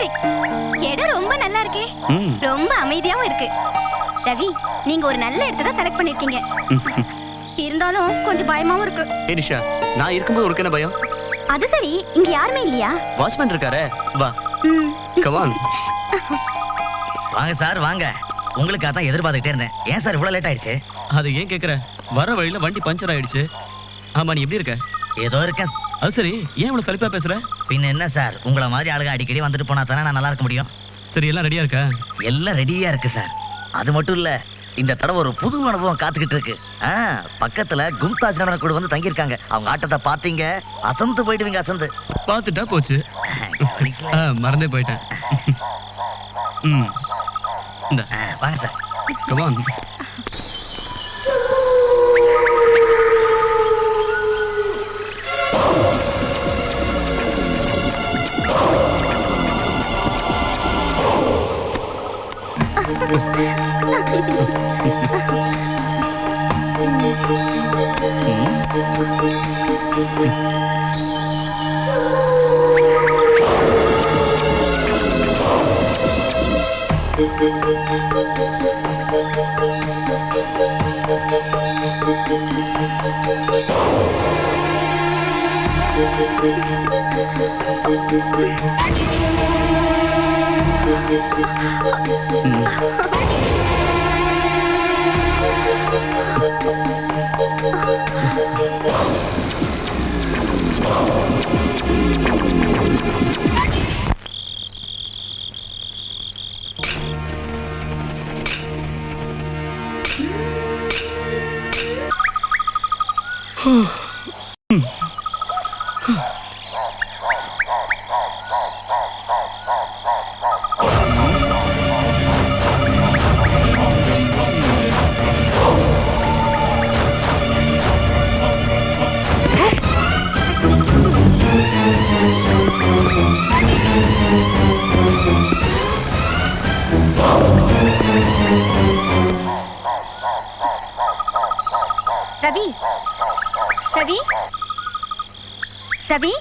Fantastic. இடம் ரொம்ப நல்லா இருக்கே. ரொம்ப அமைதியாவும் இருக்கு. ரவி, நீங்க ஒரு நல்ல இடத்தை தான் செலக்ட் பண்ணிருக்கீங்க. இருந்தாலும் கொஞ்சம் பயமாவும் இருக்கு. நிஷா, நான் இருக்கும்போது உனக்கு என்ன பயம்? அது சரி, இங்க யாருமே இல்லையா? வாட்ச்மேன் இருக்காரே, வா. Come on. வாங்க சார் வாங்க. உங்களுக்காக தான் எதிர்பார்த்துக்கிட்டே இருந்தேன். ஏன் சார் இவ்வளவு லேட் ஆயிடுச்சு? அது ஏன் கேக்குற? வர வழியில வண்டி பஞ்சர் ஆயிடுச்சு. ஆமா, நீ எப்படி இருக்க? ஏதோ இருக்கேன். அது சரி, ஏன் இவ்வளவு சலிப்பா பேசுற? பின்ன என்ன சார், உங்களை மாதிரி ஆளுங்க அடிக்கடி வந்துட்டு போனா தானே நான் நல்லா இருக்க முடியும். சரி, எல்லாம் ரெடியா இருக்கா? எல்லாம் ரெடியா இருக்கு சார். அது மட்டும் இல்ல, இந்த தடவை ஒரு புது அனுபவம் காத்துக்கிட்டு இருக்கு. பக்கத்துல கும்தாஜ் நடன கூட வந்து தங்கியிருக்காங்க. அவங்க ஆட்டத்தை பாத்தீங்க, அசந்து போயிடுவீங்க. அசந்து பாத்துட்டா போச்சு. மறந்தே போயிட்டேன். வாங்க sir. Come on. Ravi, Ravi, Ravi.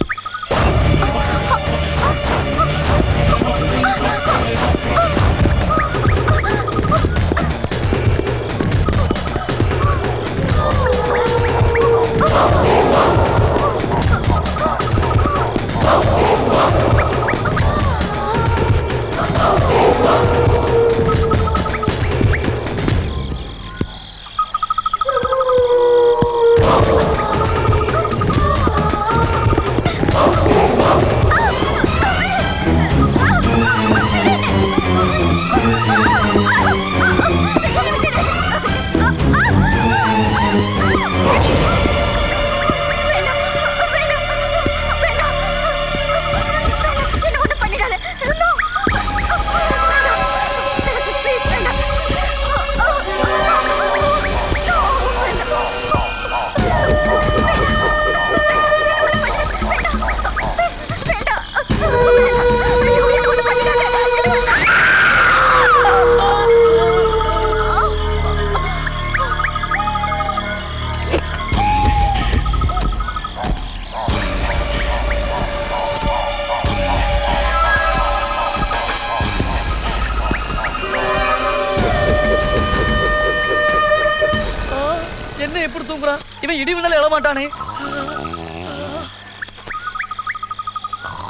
இவன் இடி விழுந்தாலும் எழமாட்டானே.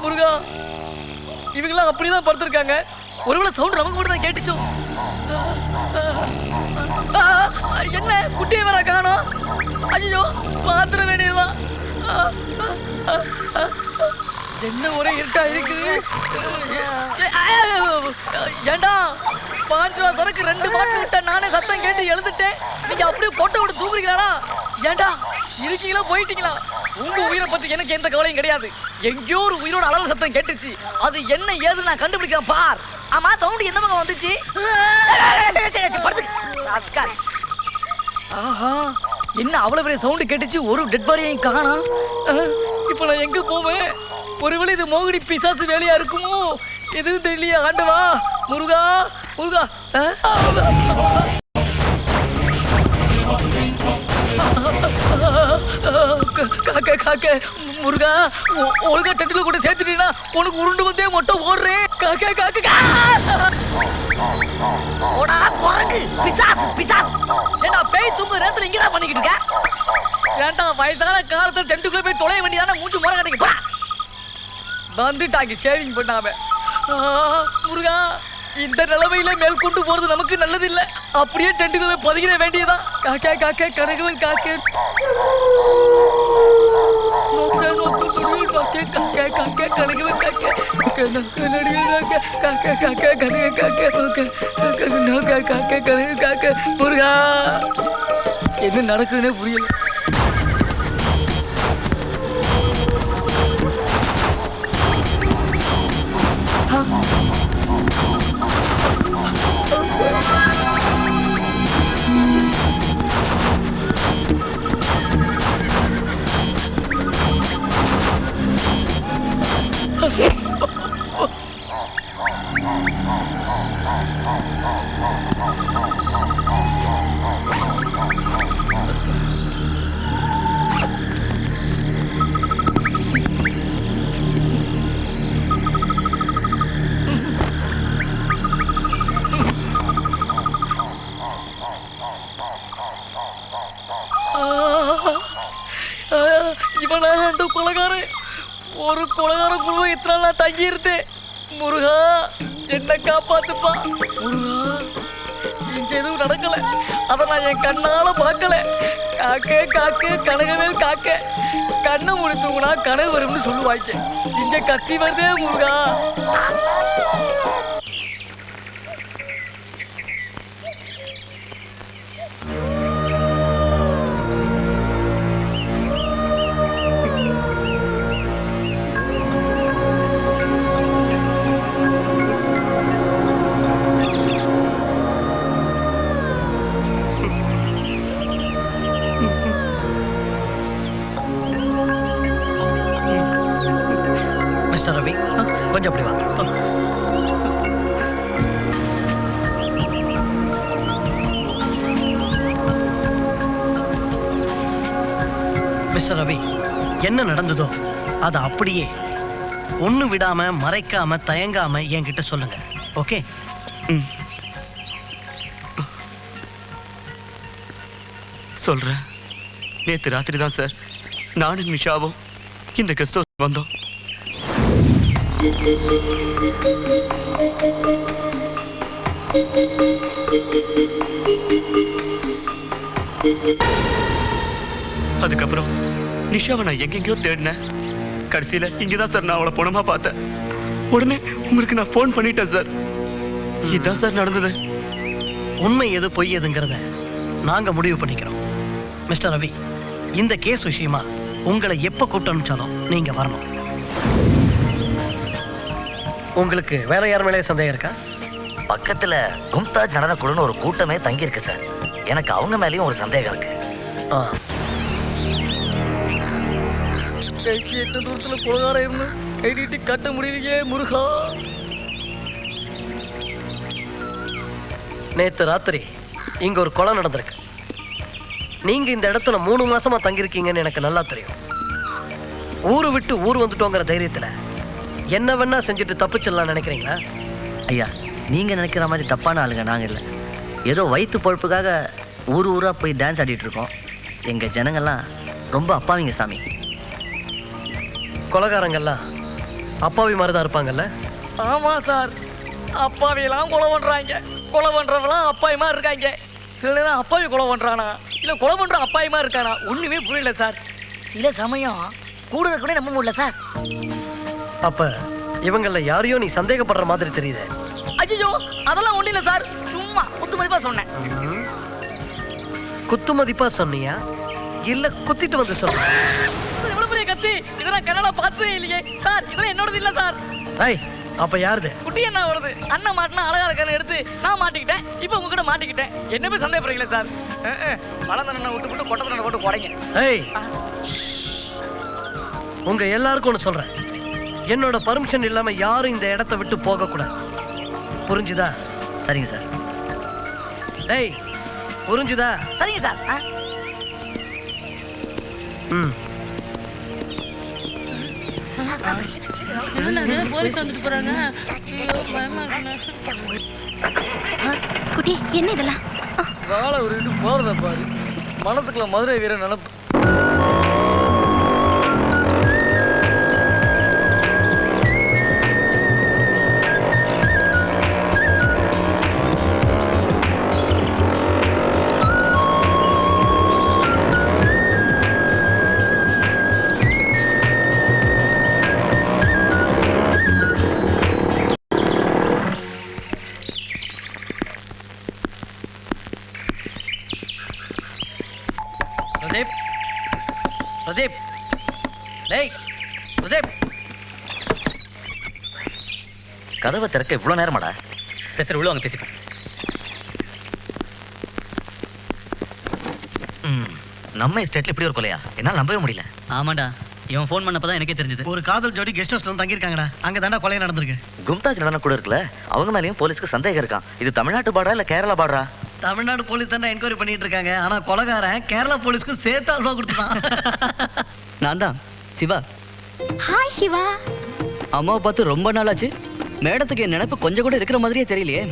முருகா, இவங்கெல்லாம் அப்படிதான் படுத்திருக்காங்க. ஒருவேளை சவுண்ட் நமக்கு மட்டும் தான் கேட்டுச்சோ? என்ன குட்டியை வேற காணோம்? ஐயோ, பாத்திர வேண்டியதுதான். என்ன ஒரே இருட்டா இருக்கு. ஏண்டா, 5 ரூபா சரக்கு 2 பாட்டில் விட்டா நானே சத்தம் கேட்டு எழுந்துட்டேன். நீங்க அப்படியே கொட்டை விட்டு தூக்குறீங்களா? ஏண்டா, இருக்கீங்களா போயிட்டீங்களா? உங்க உயிரை பத்தி எனக்கு எந்த கவலையும் கிடையாது. எங்கேயோ ஒரு உயிரோட அளவு சத்தம் கேட்டுச்சு. அது என்ன ஏது நான் கண்டுபிடிக்கிறேன் பார். ஆமா, சவுண்ட் எந்த பக்கம் வந்துச்சு? ஆஹா, என்ன அவ்வளவு பெரிய சவுண்ட் கேட்டுச்சு, ஒரு டெட் பாடியையும் காணோம். இப்ப நான் எங்க போவேன்? ஒருவேளை இது மோகினி பிசாசு வேலையா இருக்குமோ? எதுவும் தெரியலையே. ஆண்டவா, முருகா முருகா. காக்க முருகா ஒழுங்கா டெண்டுல கூட சேர்த்துட்டீங்கன்னா உனக்கு உருண்டு வந்தே மொட்டை ஓடுறேன் காக்க காக்க ஓடா குரங்கு பிசாசு பிசாசு ஏண்டா பேய் தூங்க நேரத்துல இங்கதான் பண்ணிக்கிட்டு இருக்க ஏண்டா வயசான காலத்துல டெண்டுக்குள்ள போய் தொலைய வேண்டியதான மூச்சு முறை கிடைக்கு வந்துட்டாங்க சேவிங் பண்ணாம முருகா இந்த நிலைமையில மேல் கொண்டு போறது நமக்கு நல்லது இல்ல அப்படியே டெண்டுக்குள்ள போய் பதுகிற வேண்டியதான் காக்க காக்க கனகவன் காக்க முருகா என்ன நடக்குதுன்னே புரியல இவனா அந்த கொலகாரன் ஒரு கொலகார குழுவை இத்தனை நாள் தங்கி இருந்தேன் முருகா என்ன காப்பாத்துப்பா முருகா இங்க எதுவும் நடக்கல அத நான் என் கண்ணால பார்க்கல காக்க காக்க கனகவேல் காக்க கண்ணை மூடி தூங்குனா கனவு வரும்னு சொல்லுவாங்க இங்க கத்தி வருதே முருகா ரவி கொஞ்சம் அப்படி வாங்க மிஸ்டர் ரவி என்ன நடந்ததோ அது அப்படியே ஒண்ணு விடாம மறைக்காம தயங்காம என்கிட்ட சொல்லுங்க ஓகே சொல்றேன் நேத்து ராத்திரி தான் சார் நானும் நிஷாவும் இந்த கெஸ்ட் ஹவுஸ் வந்தோம் அதுக்கப்புறம் நிஷாவை நான் எங்கெங்கயோ தேடினேன் கடைசியில இங்கதான் சார் நான் அவளை பணமா பார்த்தேன் உடனே உங்களுக்கு நான் போன் பண்ணிட்டேன் சார் இதுதான் சார் நடந்தது உண்மை எது பொய் எதுங்கிறத நாங்க முடிவு பண்ணிக்கிறோம் மிஸ்டர் ரவி இந்த கேஸ் விஷயமா உங்களை எப்ப கூப்பிட்டு அனுப்பிச்சாலும் நீங்க வரணும் உங்களுக்கு வேற யார் மேலே சந்தேகம் இருக்கா பக்கத்துல மும்தாஜ் நடன குழுன்னு ஒரு கூட்டமே தங்கி இருக்கு சார் எனக்கு அவங்க மேலயும் ஒரு சந்தேகம் இருக்கு எட்டு தூரத்துல கொலகாரம் இருந்து கை நீட்டி கட்ட முடியலையே முருகா நேத்து ராத்திரி இங்க ஒரு கொலை நடந்திருக்கு நீங்க இந்த இடத்துல 3 மாசமா தங்கியிருக்கீங்கன்னு எனக்கு நல்லா தெரியும் ஊரு விட்டு ஊர் வந்துட்டோங்கிற தைரியத்துல என்ன வேணா செஞ்சுட்டு தப்பிச்சிடலாம் நினைக்கிறீங்களா ஐயா நீங்க நினைக்கிற மாதிரி தப்பான ஆளுங்க நாங்க இல்லை ஏதோ வயிற்று பொழப்புக்காக ஊரா போய் டான்ஸ் ஆடிட்டு இருக்கோம் எங்க ஜனங்கள்லாம் ரொம்ப அப்பாவிங்க சாமி கொலைகாரங்கெல்லாம் அப்பாவி மாதிரிதான் இருப்பாங்கல்ல ஆமா சார் அப்பாவியெல்லாம் கொலை பண்றாங்க கொலை பண்றவங்களாம் அப்பாவியமா இருக்காங்க சில நேரம் அப்பாவி கொலை பண்றானா இல்ல கொலை பண்ற அப்பாவியமா இருக்கானா ஒண்ணுமே புரியல சார் சில சமயம் கூட கூட நம்ப முடியல சார் அப்ப இவங்கள யாரையோ நீ சந்தேகப்படுற மாதிரி தெரியுது ஐயோ அதெல்லாம் ஒண்ணு இல்ல சார் சும்மா குத்துமதிப்பா சொன்னேன் குத்து மதிப்பா சொன்னியா இல்ல குத்திட்டு வந்து சொன்ன எவ்வளவு பெரிய கத்தி இதெல்லாம் கண்ணால பார்த்ததே இல்லையே சார் இதெல்லாம் என்னோடது இல்ல சார் ஏய் அப்ப யாருது குட்டி என்ன வருது அண்ணன் மாட்டினா அழகா இருக்கான்னு எடுத்து நான் மாட்டிக்கிட்டேன் இப்ப உங்ககிட்ட மாட்டிக்கிட்டேன் என்ன போய் சந்தேகப்படுறீங்களா சார் பழந்தண்ணனை விட்டு விட்டு கொட்டத்தண்ணனை போட்டு குறைங்க ஏய் உங்க எல்லாருக்கும் ஒண்ணு சொல்றேன் என்னோட பர்மிஷன் இல்லாம யாரும் இந்த இடத்தை விட்டு போக கூடாது புரிஞ்சுதா சரிங்க சார் டேய் புரிஞ்சுதா சரிங்க சார் ம் குட்டி என்ன இதெல்லாம்? வாழை உருட்டு போறத பாரு. மனசுக்குள்ள மதுரை வீரன் நினப்பு. பிரதீப் பிரதீப் டேய் பிரதீப் கதவை திறக்க இவ்வளவு நேரமாடா? சரி சரி உள்ள வாங்க பேசிப்போம். நம்ம எஸ்டேட்ல இப்படி ஒரு கொலையா? என்னால நம்பவே முடியல. ஆமாடா, இவன் ஃபோன் பண்ணப்பதான் எனக்கே தெரிஞ்சது. ஒரு காதல் ஜோடி கெஸ்ட் ஹவுஸ்ல தங்கி இருக்காங்கடா. அங்க தாண்டா கொலை நடந்திருக்கு. கும்தாஜ் நடன கூட இருக்குல்ல, அவங்க மேலயும் போலீஸ்க்கு சந்தேகம் இருக்கான். இது தமிழ்நாட்டு பாடா இல்ல கேரளா பாடா? தமிழ்நாடு போலீஸ் தாண்டா என்கொயரி பண்ணிட்டு இருக்காங்க. ஆனா கொலைகாரன் கேரளா போலீஸ்க்கு சேர்த்து அல்வா கொடுத்துட்டான். நான் தான் சிவா. ஹாய் சிவா. அம்மாவை பார்த்து ரொம்ப நாள் ஆச்சு. மேடத்துக்கு என் நினைப்பு கொஞ்சம் கூட இருக்கிற மாதிரியே தெரியலையே.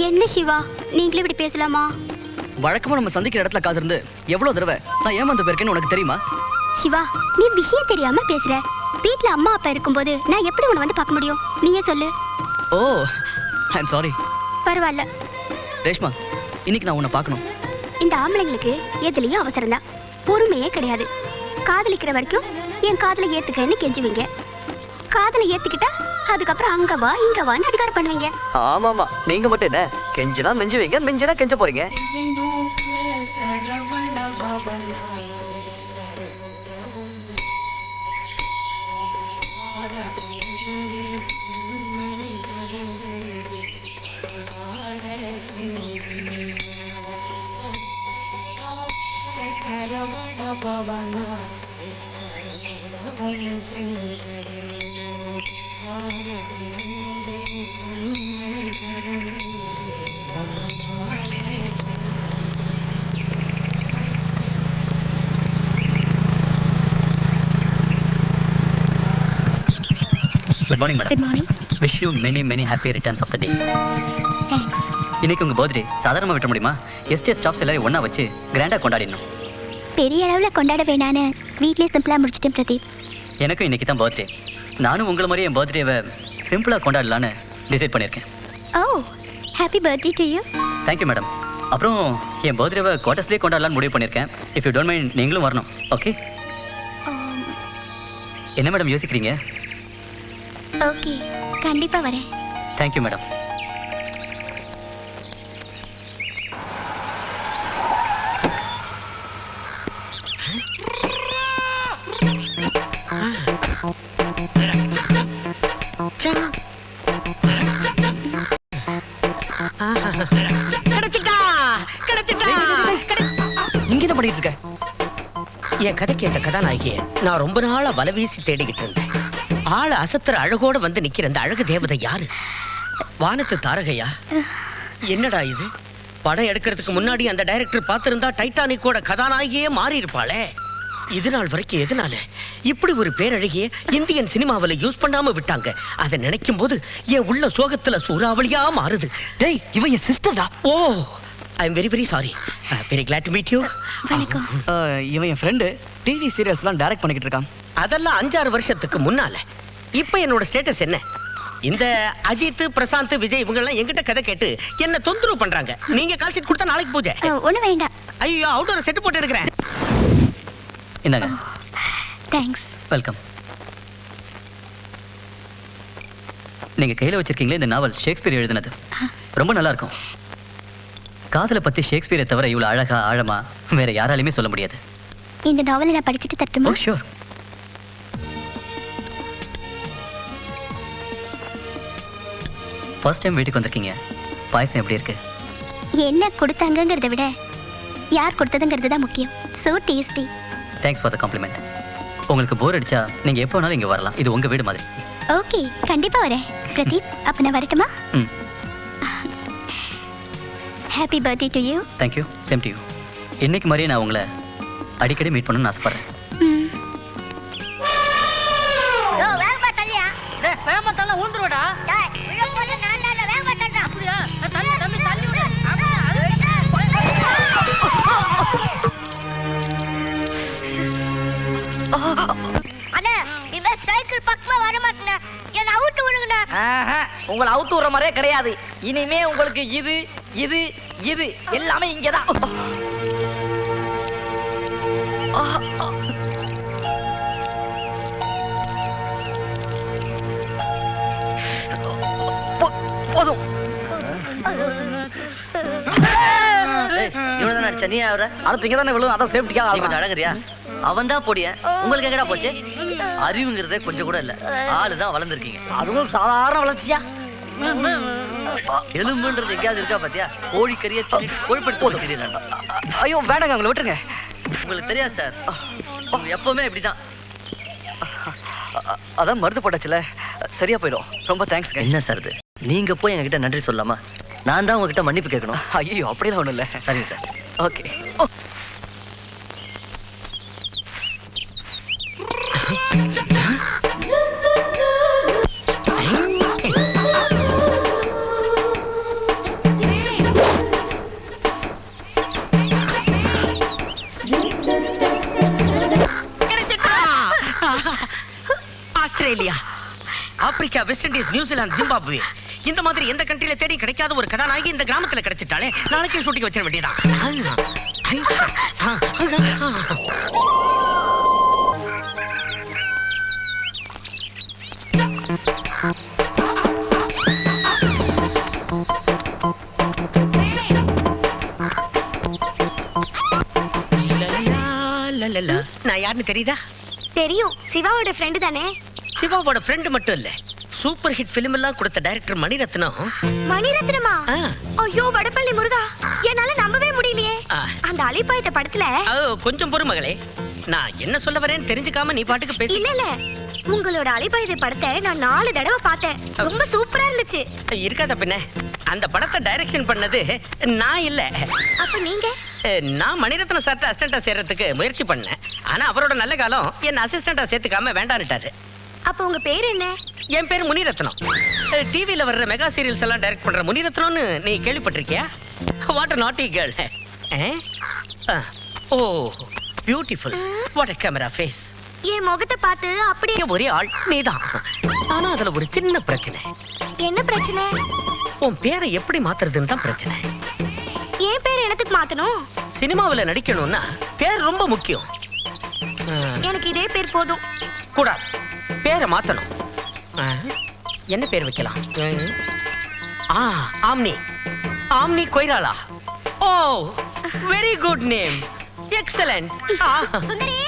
என்ன சிவா, நீங்களே இப்படி பேசலாமா? வழக்கமா நம்ம சந்திக்கிற இடத்துல காத்திருந்து எவ்வளவு தடவை நான் ஏமாந்து போயிருக்கேன்னு உனக்கு தெரியுமா? சிவா, நீ விஷயம் தெரியாம பேசுற. வீட்ல அம்மா அப்பா இருக்கும்போது நான் எப்படி உன்னை வந்து பார்க்க முடியும்? நீயே சொல்லு. ஓ, ஐ எம் சாரி. பரவாயில்ல. ரேஷ்மா, இன்னைக்கு நான் உன்னை பார்க்கணும். இந்த ஆம்பளைங்களுக்கு எதுலயும் அவசரம் தான், பொறுமையே கிடையாது. காதலிக்கிற வரைக்கும் என் காதலை ஏத்துக்கிறேன்னு கெஞ்சுவீங்க. காதலை ஏத்துக்கிட்டா அதுக்கப்புறம் அங்க வா இங்க வான்னு அடிக்கார பண்ணுவீங்க. ஆமாமா, நீங்க மட்டும் என்ன கெஞ்சினா மெஞ்சுவீங்க, மெஞ்சினா கெஞ்ச போறீங்க. Good morning madam. Good morning. Wish you many happy returns of the day. Thanks. இன்னைக்கு உங்க பர்த்டே சாதாரணமா விட்ட முடியுமா? எஸ்டேட் ஸ்டாஃப்ஸ் எல்லாரும் ஒண்ணா வச்சு கிராண்டா கொண்டாடிடணும். பெரிய அளவுல கொண்டாட வேணான்னு வீட்லயே சிம்பிளா முடிச்சிட்டேன் பிரதீப். எனக்கும் இன்னைக்கு தான் பர்த்டே. நானும் உங்களை மாதிரி என் பர்த்டேவை சிம்பிளா கொண்டாடலான்னு டிசைட் பண்ணியிருக்கேன். Oh, happy birthday to you. Thank you madam. அப்புறம் என் பர்த்டேவை குவார்ட்டர்ஸ்லேயே கொண்டாடலான்னு முடிவு பண்ணியிருக்கேன். இஃப் யூ டோன்ட் மைண்ட் நீங்களும் வரணும். ஓகே? என்ன மேடம் யோசிக்கிறீங்க? ஓகே, கண்டிப்பா வரேன். Thank you madam. இங்க என்ன பண்ணிட்டு இருக்க? என் கதைக்கு இந்த கதாநாயகிய நான் ரொம்ப நாளா வலை வீசி தேடிக்கிட்டு இருந்தேன். ஆளு அசத்துற அழகோட வந்து நிக்கிற அந்த அழகு தேவதை யாரு? வானத்து தாரகையா? என்னடா இது? படம் எடுக்கிறதுக்கு முன்னாடி அந்த டைரக்டர் பார்த்திருந்தா டைட்டானிக்கோட கதாநாயகியே மாறி இருப்பாளே. இது நாள் வரைக்கும் எதனால இப்படி ஒரு பேரழகிய இந்தியன் சினிமாவில் யூஸ் பண்ணாம விட்டாங்க? அதை நினைக்கும் போது என் உள்ள சோகத்துல சூறாவளியா மாறுது. டேய், இவன் என் சிஸ்டர்டா. Oh, I am very very sorry. Very glad to meet you. வணக்கம். இவன் என் ஃப்ரெண்டு. டிவி சீரியல்ஸ்லாம் டைரக்ட் பண்ணிக்கிட்டு இருக்கான். அதெல்லாம் 5-6 வருஷத்துக்கு முன்னால. இப்ப என்னோட ஸ்டேட்டஸ் என்ன? இந்த அஜித், பிரசாந்த், விஜய் இவங்க எல்லாம் என்கிட்ட கதை கேட்டு என்ன தொந்தரவு பண்றாங்க. நீங்க கால் ஷீட் கொடுத்தா நாளைக்கு பூஜை. ஒண்ணு வேண்டாம். ஐயோ, அவுட்டோர் செட் போட்டு எடுக்கிறேன். இந்தாங்க. தேங்க்ஸ். வெல்கம். நீங்க கையில வச்சிருக்கீங்களே இந்த நாவல் ஷேக்ஸ்பியர் எழுதினது. ரொம்ப நல்லா இருக்கும். காதலை பத்தி ஷேக்ஸ்பியரை தவிர இவ்வளவு அழகா ஆழமா வேற யாராலையுமே சொல்ல முடியாது. இந்த நாவலை நான் படிச்சுட்டு தட்டுமா? Oh sure. ஃபர்ஸ்ட் டைம் வீட்டுக்கு வந்திருக்கீங்க. பாயசம் எப்படி இருக்கு? என்ன கொடுத்தாங்கங்கிறத விட யார் கொடுத்ததுங்கிறது தான் முக்கியம். So tasty. Thanks for the compliment. உங்களுக்கு போர் அடிச்சா நீங்க எப்போ வேணாலும் இங்க வரலாம். இது உங்க வீடு மாதிரி. ஓகே, கண்டிப்பா வரேன். பிரதீப், அப்ப நான் வரட்டுமா? Happy birthday to you. Thank you. Same to you. இன்னைக்கு மாதிரியே நான் உங்களை அடிக்கடி மீட் பண்ணணும்னு ஆசைப்படுறேன். அண்ணா இவன் சைக்கிள் பக்கமா வர மாட்டேங்க என்ன அவுட்டு விடுங்கண்ணா. உங்களை அவுத்து விடுற மாதிரியே கிடையாது. இனிமே உங்களுக்கு இது இது இது எல்லாமே இங்கதான். போதும். இவ்வளவுதான் அடிச்சா நீ அவர அடுத்து இங்க தானே விழுவும். அதான் சேஃப்டிக்காக கொஞ்சம் அடங்குறியா? அவன் தான் போடிய. உங்களுக்கு எங்கடா போச்சு? அறிவுங்கிறதே கொஞ்சம் கூட இல்ல. ஆளுதான் வளர்ந்துருக்கீங்க. அதுவும் சாதாரண வளர்ச்சியா? எலும்புன்றது எங்கேயாவது இருக்கா பாத்தியா? கோழிக்கறியை கோழிப்படுத்த தெரியலண்டா. ஐயோ வேண்டாங்க, உங்களை விட்டுருங்க. உங்களுக்கு தெரியாது சார், எப்பவுமே இப்படிதான். அதான் மருந்து போட்டாச்சுல, சரியா போயிடும். ரொம்ப தேங்க்ஸ். என்ன சார் இது? நீங்க போய் எங்ககிட்ட நன்றி சொல்லலாமா? நான் தான் உங்ககிட்ட மன்னிப்பு கேட்கணும். ஐயோ அப்படிலாம் ஒண்ணும் இல்ல. சரிங்க sir. Okay. Australia, Africa, west Indies, New Zealand, Zimbabwe, இந்த மாதிரி எந்த கண்ட்ரியில தேடி கிடைக்காத ஒரு கதாநாயகி இந்த கிராமத்துல கிடைச்சிட்டாலே நாளைக்கே ஷூட்டிங் வச்சிட வேண்டியதான். நான் யாருன்னு தெரியுதா? தெரியும், சிவாவோட ஃப்ரெண்டு தானே. சிவாவோட ஃப்ரெண்டு மட்டும் இல்ல, சூப்பர் ஹிட் பிலிம் எல்லாம் கொடுத்த டைரக்டர் மணிரத்னம். மணிரத்னமா? ஆ. ஐயோ வடப்பள்ளி முருகா, என்னால நம்பவே முடியலையே. ஆ. அந்த அலிபாயத்த படத்துல கொஞ்சம் பொறு மகளே, நான் என்ன சொல்ல வரேன்னு தெரிஞ்சுக்காம நீ பாட்டுக்கு பேசி. இல்ல இல்ல, உங்களோட அலிபாயத்தை படத்தை நான் 4 தடவை பார்த்தேன். ரொம்ப சூப்பரா இருந்துச்சு. இருக்காத பின்ன. அந்த படத்தை டைரக்ஷன் பண்ணது நான் இல்ல. அப்ப நீங்க? நான் மணிரத்ன சார்ட்ட அசிஸ்டண்டா சேர்றதுக்கு முயற்சி பண்ணேன். ஆனா அவரோட நல்ல காலம் என்ன அசிஸ்டண்டா சேர்த்துக்காம வேண்டான்னுட்டாரு. அப்ப உங்க பேர் என்ன? என் பேரு முனிரத்னம். டிவில வர்ற மெகா சீரியல்ஸ் எல்லாம் டைரக்ட் பண்ற முனிரத்னம்னு நீ கேள்விப்பட்டிருக்கியா? What a naughty girl. Oh beautiful. What a camera face. என் முகத்தை பார்த்து அப்படியே ஒரே ஆள் நீதான். ஆனா அதுல ஒரு சின்ன பிரச்சனை. என்ன பிரச்சனை? உன் பேரை எப்படி மாத்துறதுன்னு தான் பிரச்சனை. என் பேர் என்னத்துக்கு மாத்தணும்? சினிமாவில் நடிக்கணும்னா பேர் ரொம்ப முக்கியம். எனக்கு இதே பேர் போதும். கூடாது, பேரை மாத்தணும். என்ன பேர் வைக்கலாம்? ஆம்னி. ஆம்னி கொய்ராலா. ஓ வெரி குட் நேம். எக்ஸலென்ட். சுந்தரி,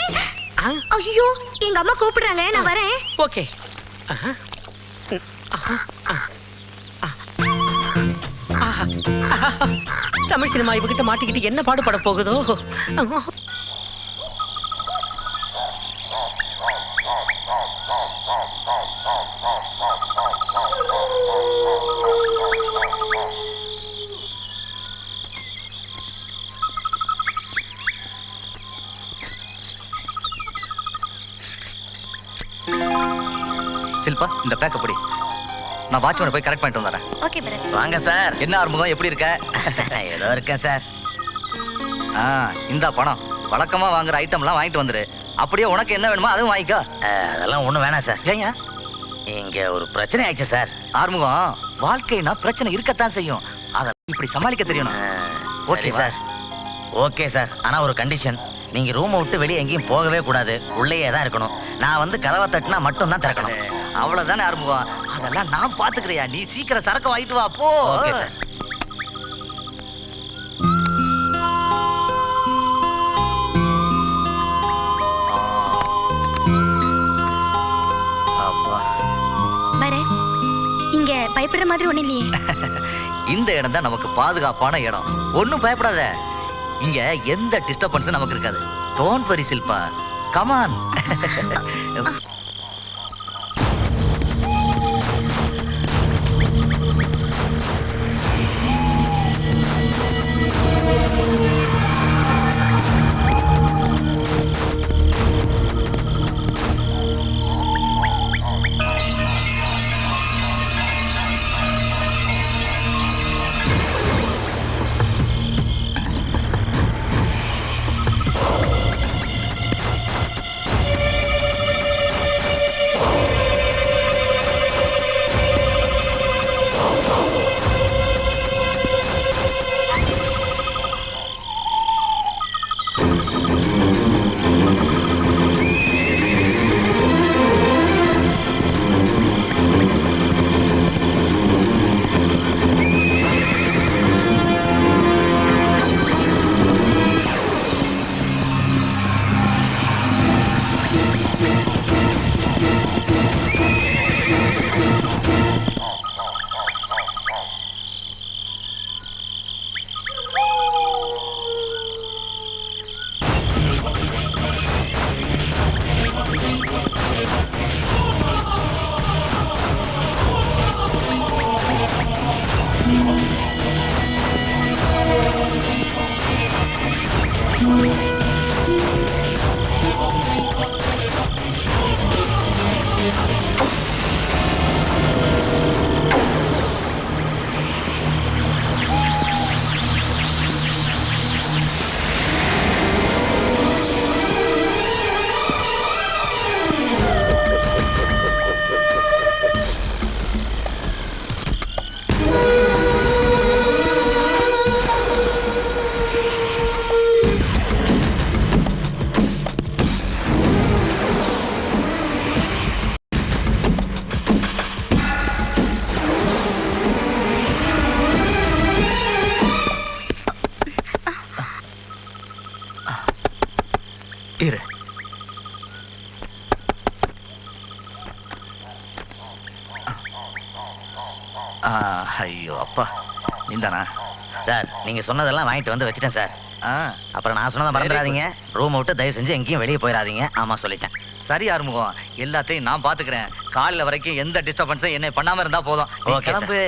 ஐயோ எங்க அம்மா கூப்பிடுறாங்க, நான் வரேன். ஓகே. தமிழ் சினிமா இவகிட்ட மாட்டிக்கிட்டு என்ன பாடுபட போகுதோ. சில்பா, இந்த பேக்க படி. நான் வாட்ச்மேனை போய் கரெக்ட் பண்ணிட்டு வந்துறேன். Okay brother. வாங்க சார். என்ன ஆறுமுகம், எப்படி இருக்க? ஏதோ இருக்கேன் சார். இந்த பணம் வழக்கமா வாங்குற ஐட்டம்லாம் வாங்கிட்டு வந்துரு. அப்படியே உனக்கு என்ன வேணுமோ அதுவும் வாங்கிக்கோ. அதெல்லாம் ஒண்ணும் வேணாம் சார். ஏங்க இங்க ஒரு பிரச்சனை ஆயிடுச்சு சார். ஆறுமுகம், வாழ்க்கைனா பிரச்சனை இருக்கத்தான் செய்யும். அதை இப்படி சமாளிக்க தெரியணும். Okay sir. ஓகே சார், ஆனா ஒரு கண்டிஷன். நீங்க ரூமை விட்டு வெளியே எங்கேயும் போகவே கூடாது. உள்ளேயே தான் இருக்கணும். நான் வந்து கதவை தட்டினா மட்டும் தான் திறக்கணும். அவ்வளவுதானே ஆறுமுகம்? அதெல்லாம் நான் பாத்துக்கிறியா? நீ சீக்கிரம் சரக்கு வாங்கிட்டு வா போ. Okay sir. வரேன். இங்க பயப்படுற மாதிரி ஒண்ணு இல்லையே. இந்த இடம் தான் நமக்கு பாதுகாப்பான இடம். ஒண்ணும் பயப்படாத. இங்க எந்த டிஸ்டர்பன்ஸும் நமக்கு இருக்காது. Don't worry Shilpa, come on. இரு. ஐயோ அப்பா, நீந்தானா? சார் நீங்க சொன்னதெல்லாம் வாங்கிட்டு வந்து வச்சுட்டேன் சார். ஆ, அப்புறம் நான் சொன்னதை மறந்துடாதீங்க. ரூம் விட்டு தயவு செஞ்சு எங்கேயும் வெளியே போயிடாதீங்க. ஆமா சொல்லிட்டேன். சரி ஆறுமுகம், எல்லாத்தையும் நான் பாத்துக்கிறேன். காலையில வரைக்கும் எந்த டிஸ்டர்பன்ஸும் என்னை பண்ணாம இருந்தா போதும். நீ Okay, sir. கிளம்பு.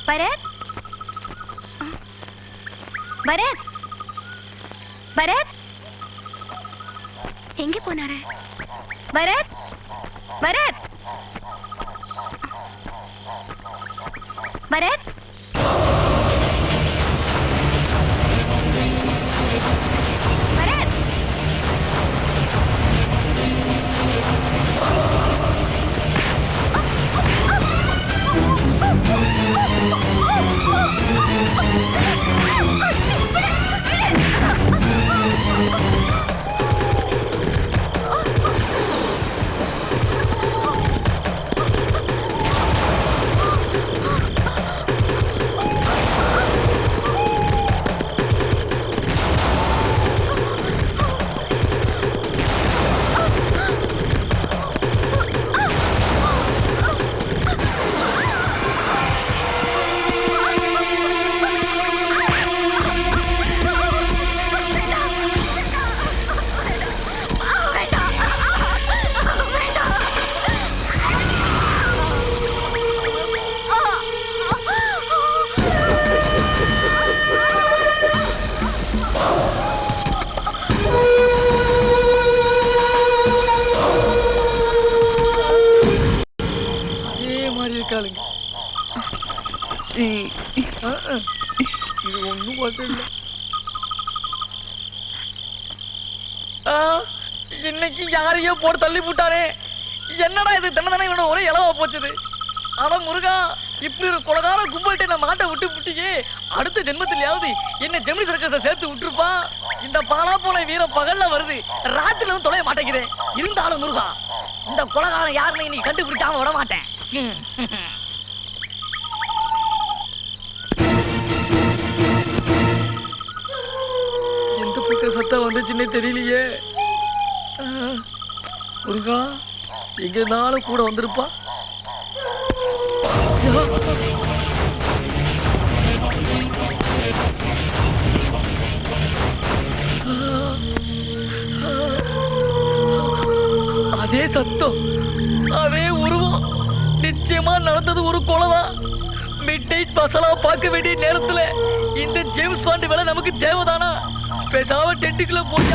பரத் பரத் பரத் எங்க போனாரு? பரத் பரத் பரத் பரத் இருக்காளுங்க. இது ஒண்ணும் மட்டும் இல்ல. இன்னைக்கு யாரையோ போட்டு தள்ளி போட்டாரே. என்னடா இது தினதானே இவனோட ஒரே இலவா போச்சுது. ஆனா முருகா, இப்படி ஒரு கொலகார கும்பல்கிட்ட நான் மாட்டை விட்டு விட்டீங்க. அடுத்த ஜென்மத்திலேயாவது என்ன ஜெமினி சர்க்கஸை சேர்த்து விட்டுருப்பா. இந்த பாலா போன வீரம் பகல்ல வருது, ராத்திரில வந்து தொலைய மாட்டேங்குது. இருந்தாலும் முருகா, இந்த கொலகாரம் யாருன்னு இன்னைக்கு கண்டுபிடிக்காம விட மாட்டேன். எந்த பக்கம் சத்தம் வந்துச்சுன்னே தெரியலையே. முருகா, எங்க இருந்தாலும் கூட வந்திருப்பா. அதே சத்தம், அதே உருவம். நிச்சயமா நடந்தது ஒரு கொலைதான். மிட் நைட் மசாலா பார்க்க வேண்டிய நேரத்துல இந்த ஜேம்ஸ் பாண்ட் வேலை நமக்கு தேவைதானா? பேசாம டென்ட்டுக்குள்ள போய்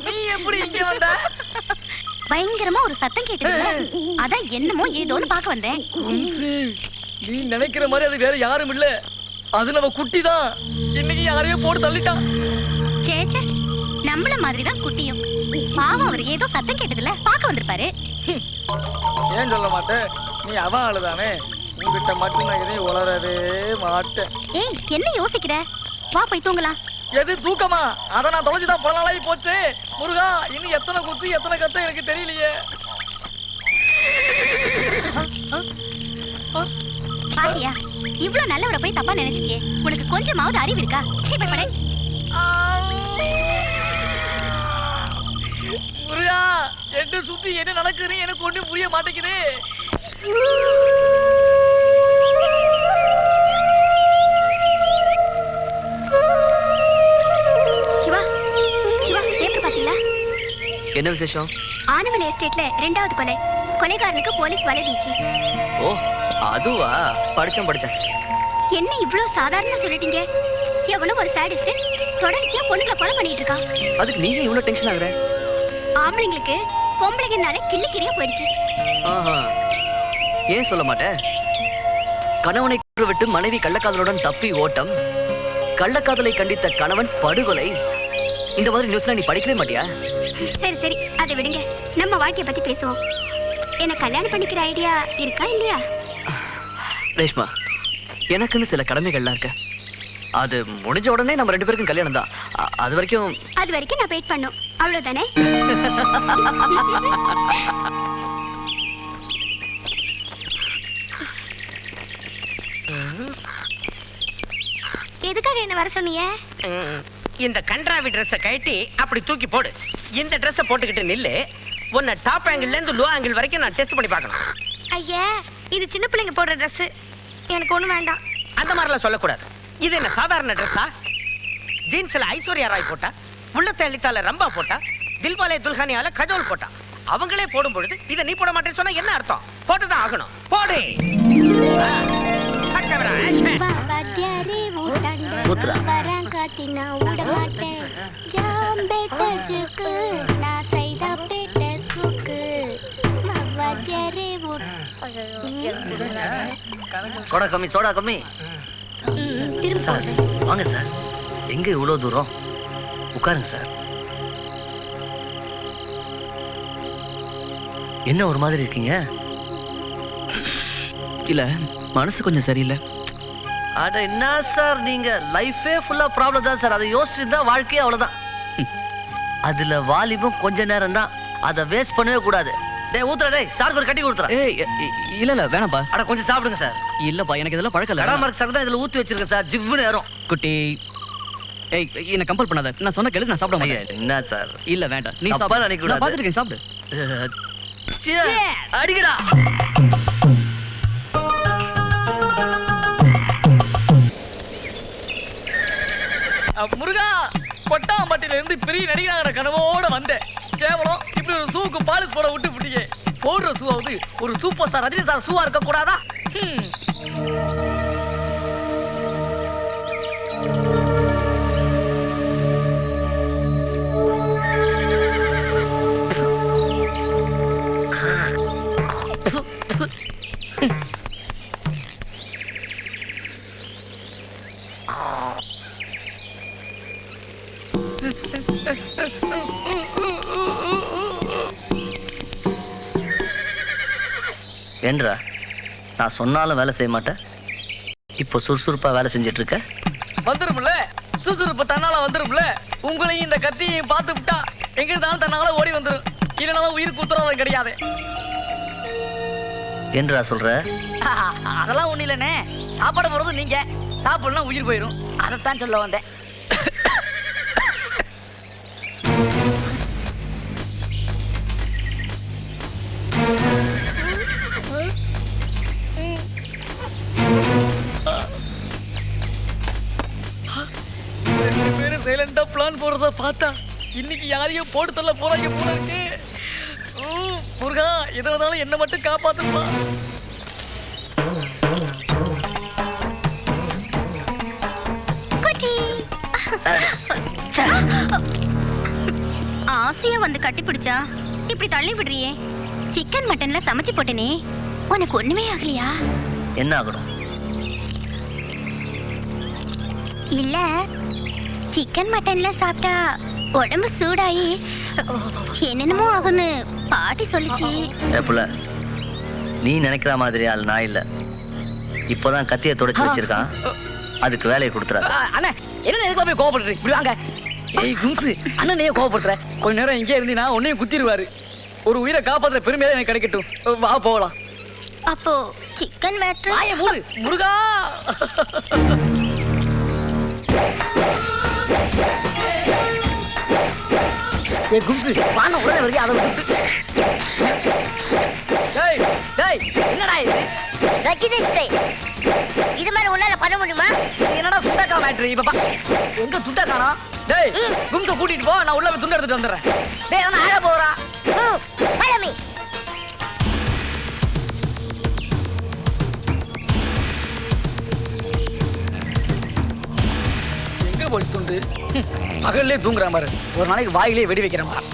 நீ எப்படி இங்க வந்த? பயங்கரமா ஒரு சத்தம் கேட்டது. அதான் என்னமோ ஏதோன்னு பார்க்க வந்தேன். நீ நினைக்கிற மாதிரி அது வேற யாரும் இல்ல. அது நம்ம குட்டி தான். இன்னைக்கு யாரையோ போட்டு தள்ளிட்டான். சேச்சே, நம்மள மாதிரிதான் குட்டியும். பாவம், அவர் ஏதோ சத்தம் கேட்டதுல பார்க்க வந்திருப்பாரு. ஏன் சொல்ல மாட்டேன்? நீ அவன் ஆளுதானே. உங்ககிட்ட மட்டும் நான் எதையும் உளரவே மாட்டேன். ஏய், என்ன யோசிக்கிற? வா போய் தூங்கலாம். எது தூக்கமா? அத நான் தொலைச்சுதான் பல நாளாகி போச்சு. முருகா, இன்னும் எத்தனை குத்து எத்தனை கத்த எனக்கு தெரியலையே. பாத்தியா, இவ்ளோ நல்லவரை போய் தப்பா நினைச்சிட்டியே. உனக்கு கொஞ்சமாவது அறிவு இருக்கா? இப்ப படை. முருகா, என்ன சுத்தி என்ன நடக்குதுன்னு எனக்கு ஒண்ணும் புரிய மாட்டேங்குது. சிவா, சிவா, பேப்பர் பாத்தீங்களா? என்ன விசேஷம்? ஆனமலை எஸ்டேட்ல 2வது கொலை. கொலைகாரனுக்கு போலீஸ் வலை வீச்சு. ஓ அதுவா? படிச்சேன். என்ன இவ்ளோ சாதாரணமா சொல்லிட்டீங்க? எவனோ ஒரு சாடிஸ்ட் தொடர்ச்சியா பொண்ணுங்களை கொலை பண்ணிட்டு இருக்கான். அதுக்கு நீங்க இவ்வளவு டென்ஷன் ஆகுற? ஆம்பளைங்களுக்கு பொம்பளைங்கனாலே கிள்ளிக்கிறியா போயிடுச்சு. ஆஹா, ஏன் சொல்ல மாட்டேன்? கணவனை விட்டு மனைவி கள்ளக்காதலுடன் தப்பி ஓட்டம், கள்ளக்காதலை கண்டித்த கணவன் படுகொலை. இந்த மாதிரி நியூஸ்லாம் நீ படிக்கவே மாட்டியா? சரி சரி, அதை விடுங்க. நம்ம வாழ்க்கைய பத்தி பேசுவோம். என்ன கல்யாணம் பண்ணிக்கிற ஐடியா இருக்கா இல்லையா? ரேஷ்மா, எனக்குன்னு சில கடமைகள்லாம் இருக்கு. அது முடிஞ்ச உடனே நம்ம 2 பேருக்கும் கல்யாணம் தான். அது வரைக்கும் நான் வெயிட் பண்ணும். அவ்வளவுதானே? எதுக்காக என்ன வர சொன்னீங்க? இந்த கன்றாவி ட்ரெஸ்ஸை கழட்டி அப்படி தூக்கி போடு. இந்த ட்ரெஸ்ஸை போட்டுக்கிட்டு நில்லு. உன்னை டாப் ஆங்கிள் இருந்து லோ ஆங்கிள் வரைக்கும் நான் டெஸ்ட் பண்ணி பார்க்கணும். ஐயா, இது சின்ன பிள்ளைங்க போடுற ட்ரெஸ். எனக்கு ஒண்ணும் வேண்டாம். அந்த மாதிரிலாம் சொல்லக்கூடாது. இது என்ன சாதாரண ட்ரெஸ்ஸா? ஜீன்ஸ்ல ஐஸ்வர்யா ராய் போட்டா, உள்ளத்தை அளித்தால ரம்பா போட்டா, தில்வாலே துல்ஹானியால கஜோல் போட்டா. அவங்களே போடும் பொழுது இதை நீ போட மாட்டேன்னு சொன்னா என்ன அர்த்தம்? போட்டுதான் ஆகணும். போடு. சோடா கம்மி. சார் வாங்க சார். எங்க இவ்வளவு தூரம்? உட்காருங்க சார். என்ன ஒரு மாதிரி இருக்கீங்க? இல்ல, மனசு கொஞ்சம் சரியில்லை. அட என்ன சார், நீங்க லைஃபே ஃபுல்லா ப்ராப்ளம் தான் சார். அதை யோசிச்சுட்டு தான் வாழ்க்கையே அவ்வளவுதான். அதுல வாலிபம் கொஞ்ச நேரம் தான். அதை வேஸ்ட் பண்ணவே கூடாது. டேய் ஊத்துற, டேய் சாருக்கு ஒரு கட்டி கொடுத்துறேன். இல்ல வேணாம்பா. அட கொஞ்சம் சாப்பிடுங்க சார். இல்லப்பா, எனக்கு இதெல்லாம் பழக்கம் இல்ல. கடமார்க் சார் தான் இதுல ஊத்தி வச்சிருக்கேன் சார். ஜிவ்வுன்னு ஏறும். குட்டி, ஏய் என்ன கம்பல் பண்ணாத. நான் சொன்ன கேளு, நான் சாப்பிட மாட்டேன். என்ன சார்? இல்ல வேண்டாம், நீ தப்பா சாப்பிட. நினைக்க கூடாது. நான் பாத்துட்டேன், சாப்பிடு. அடிக்கடா. முருகா, கொட்டாம்பட்டியில இருந்து பெரிய நடிகராகிற கனவோட வந்தேன். கேவலம் இப்படி ஒரு ஷூக்கு பாலிஷ் போட விட்டு விட்டீங்க. போடுற ஷூவாவது ஒரு சூப்பர் ஸ்டார் ரஜினி சார் ஷூவா இருக்க கூடாதா? ஏன்றா, நான் சொன்னாலும் வேலை செய்ய மாட்டேன். இப்போ சுறுசுறுப்பா வேலை செஞ்சிட்டு இருக்க. வந்துரும்ல, சுறுசுறுப்பு தன்னால வந்துரும்ல. உங்களையும் இந்த கத்தியையும் பார்த்து விட்டா எங்க இருந்தாலும் தன்னால ஓடி வந்துரும். இல்லைனாலும் உயிருக்கு உத்தரவாதம் கிடையாது. ஏன்றா சொல்ற? அதெல்லாம் ஒண்ணு இல்லைண்ணே. சாப்பாடு போறது நீங்க, சாப்பிடலாம் உயிர் போயிடும். அதைத்தான் சொல்ல வந்தேன். ரெண்டு பேரும் சைலண்டா பிளான் போடுறத பார்த்தா இன்னைக்கு யாரையும் போட்டு தள்ள போறாங்க போல இருக்கு. முருகா, எதுனாலும் என்ன மட்டும் காப்பாத்துப்பா. ஆசையா வந்து கட்டி பிடிச்சா இப்படி தள்ளி விடுறியே. சிக்கன் மட்டன்ல சமைச்சு போட்டனே, உனக்கு ஒண்ணுமே ஆகலையா? என்ன ஆகணும்? இல்ல, சிக்கன் மட்டன்ல சாப்பிட்டா உடம்பு சூடாயி என்னென்னமோ ஆகுன்னு பாட்டி சொல்லுச்சு. ஏப்புல, நீ நினைக்கிற மாதிரி ஆள் நான் இல்ல. இப்போதான் கத்தியை தொடச்சு வச்சிருக்கான். அதுக்கு வேலையை கொடுத்துறாரு. அண்ணா என்ன எதுக்கு போய் கோவப்படுற? இப்படி வாங்க. ஏய் கும்சு, அண்ணனையே கோவப்படுற. கொஞ்ச நேரம் இங்கே இருந்தீனா உன்னையும் குத்திடுவாரு. ஒரு உயிரை காப்பாத்துற பெருமையா எனக்கு கிடைக்கட்டும். வா போகலாம். அப்போ சிக்கன் மேட்ரு வாயை மூடு முருகா. ஏய் கும்சு, வான உடனே வருது அதை விட்டு. டேய் டேய் என்னடா இது? ரெஜிஸ்ட்ரே இது மாதிரி உன்னால பண்ண முடியுமா? என்னடா சுண்டாக்கா மேட்ரு இப்ப எங்க சுண்டா காணோம்? டேய் கும்ச கூட்டிட்டு போ, நான் உள்ள போய் துண்டு எடுத்துட்டு வந்துடுறேன். டேய் அவன் ஆட போறா. பழமி எங்க போய் துண்டு? பகல்லே தூங்குறான் பாரு, ஒரு நாளைக்கு வாயிலே வெடி வைக்கிறேன் பாரு.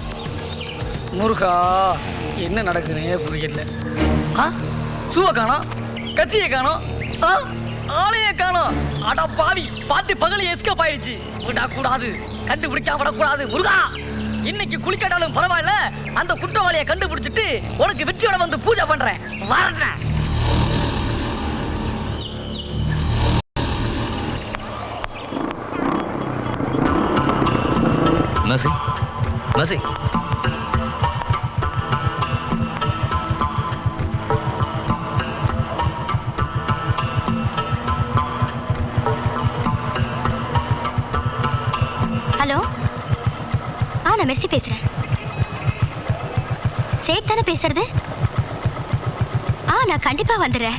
முருகா என்ன நடக்குதுன்னே புரியல. சூவை காணோம், கத்தியை காணோம், ஆளையே காணோம். அட பாவி, பாத்து பகல எஸ்கேப் ஆயிடுச்சு. விடக்கூடாது, கண்டுபிடிக்காம விடக்கூடாது. முருகா இன்னைக்கு குளிக்காட்டாலும் பரவாயில்ல, அந்த குற்றவாளியை கண்டுபிடிச்சிட்டு உனக்கு வெற்றியோட வந்து பூஜை பண்றேன். வரேன். Mercy, Mercy. ஹலோ, நான் மெர்சி பேசுறேன். சேட் தானே பேசுறது? நான் கண்டிப்பா வந்துடுறேன்.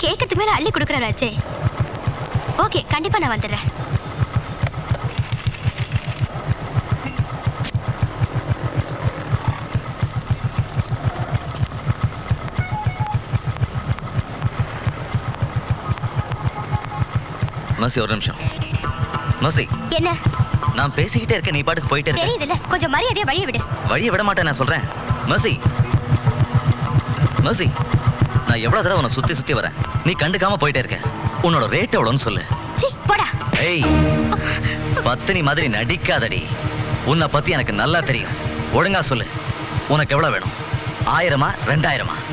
கேட்கறதுக்கு மேல அள்ளி கொடுக்குறாராச்சே. ஓகே, கண்டிப்பா நான் வந்துடுறேன். மர்சி ஒரு நிமிஷம். மர்சி என்ன? நான் பேசிக்கிட்டே இருக்கேன், நீ பாட்டுக்கு போயிட்டே இருக்க. தெரியுதுல்ல, கொஞ்சம் மரியாதையா வழியை விடு. வழியை விட மாட்டேன், நான் சொல்றேன். மர்சி மர்சி, நான் எவ்வளவு தடவை உன்னை சுத்தி சுத்தி வரேன், நீ கண்டுக்காம போயிட்டே இருக்க. உன்னோட ரேட் எவ்வளோன்னு சொல்லு. சீ போடா. ஏய் பத்தினி மாதிரி நடிக்காதடி. உன்னை பத்தி எனக்கு நல்லா தெரியும். ஒழுங்கா சொல்லு, உனக்கு எவ்வளவு வேணும்? 1000 2000?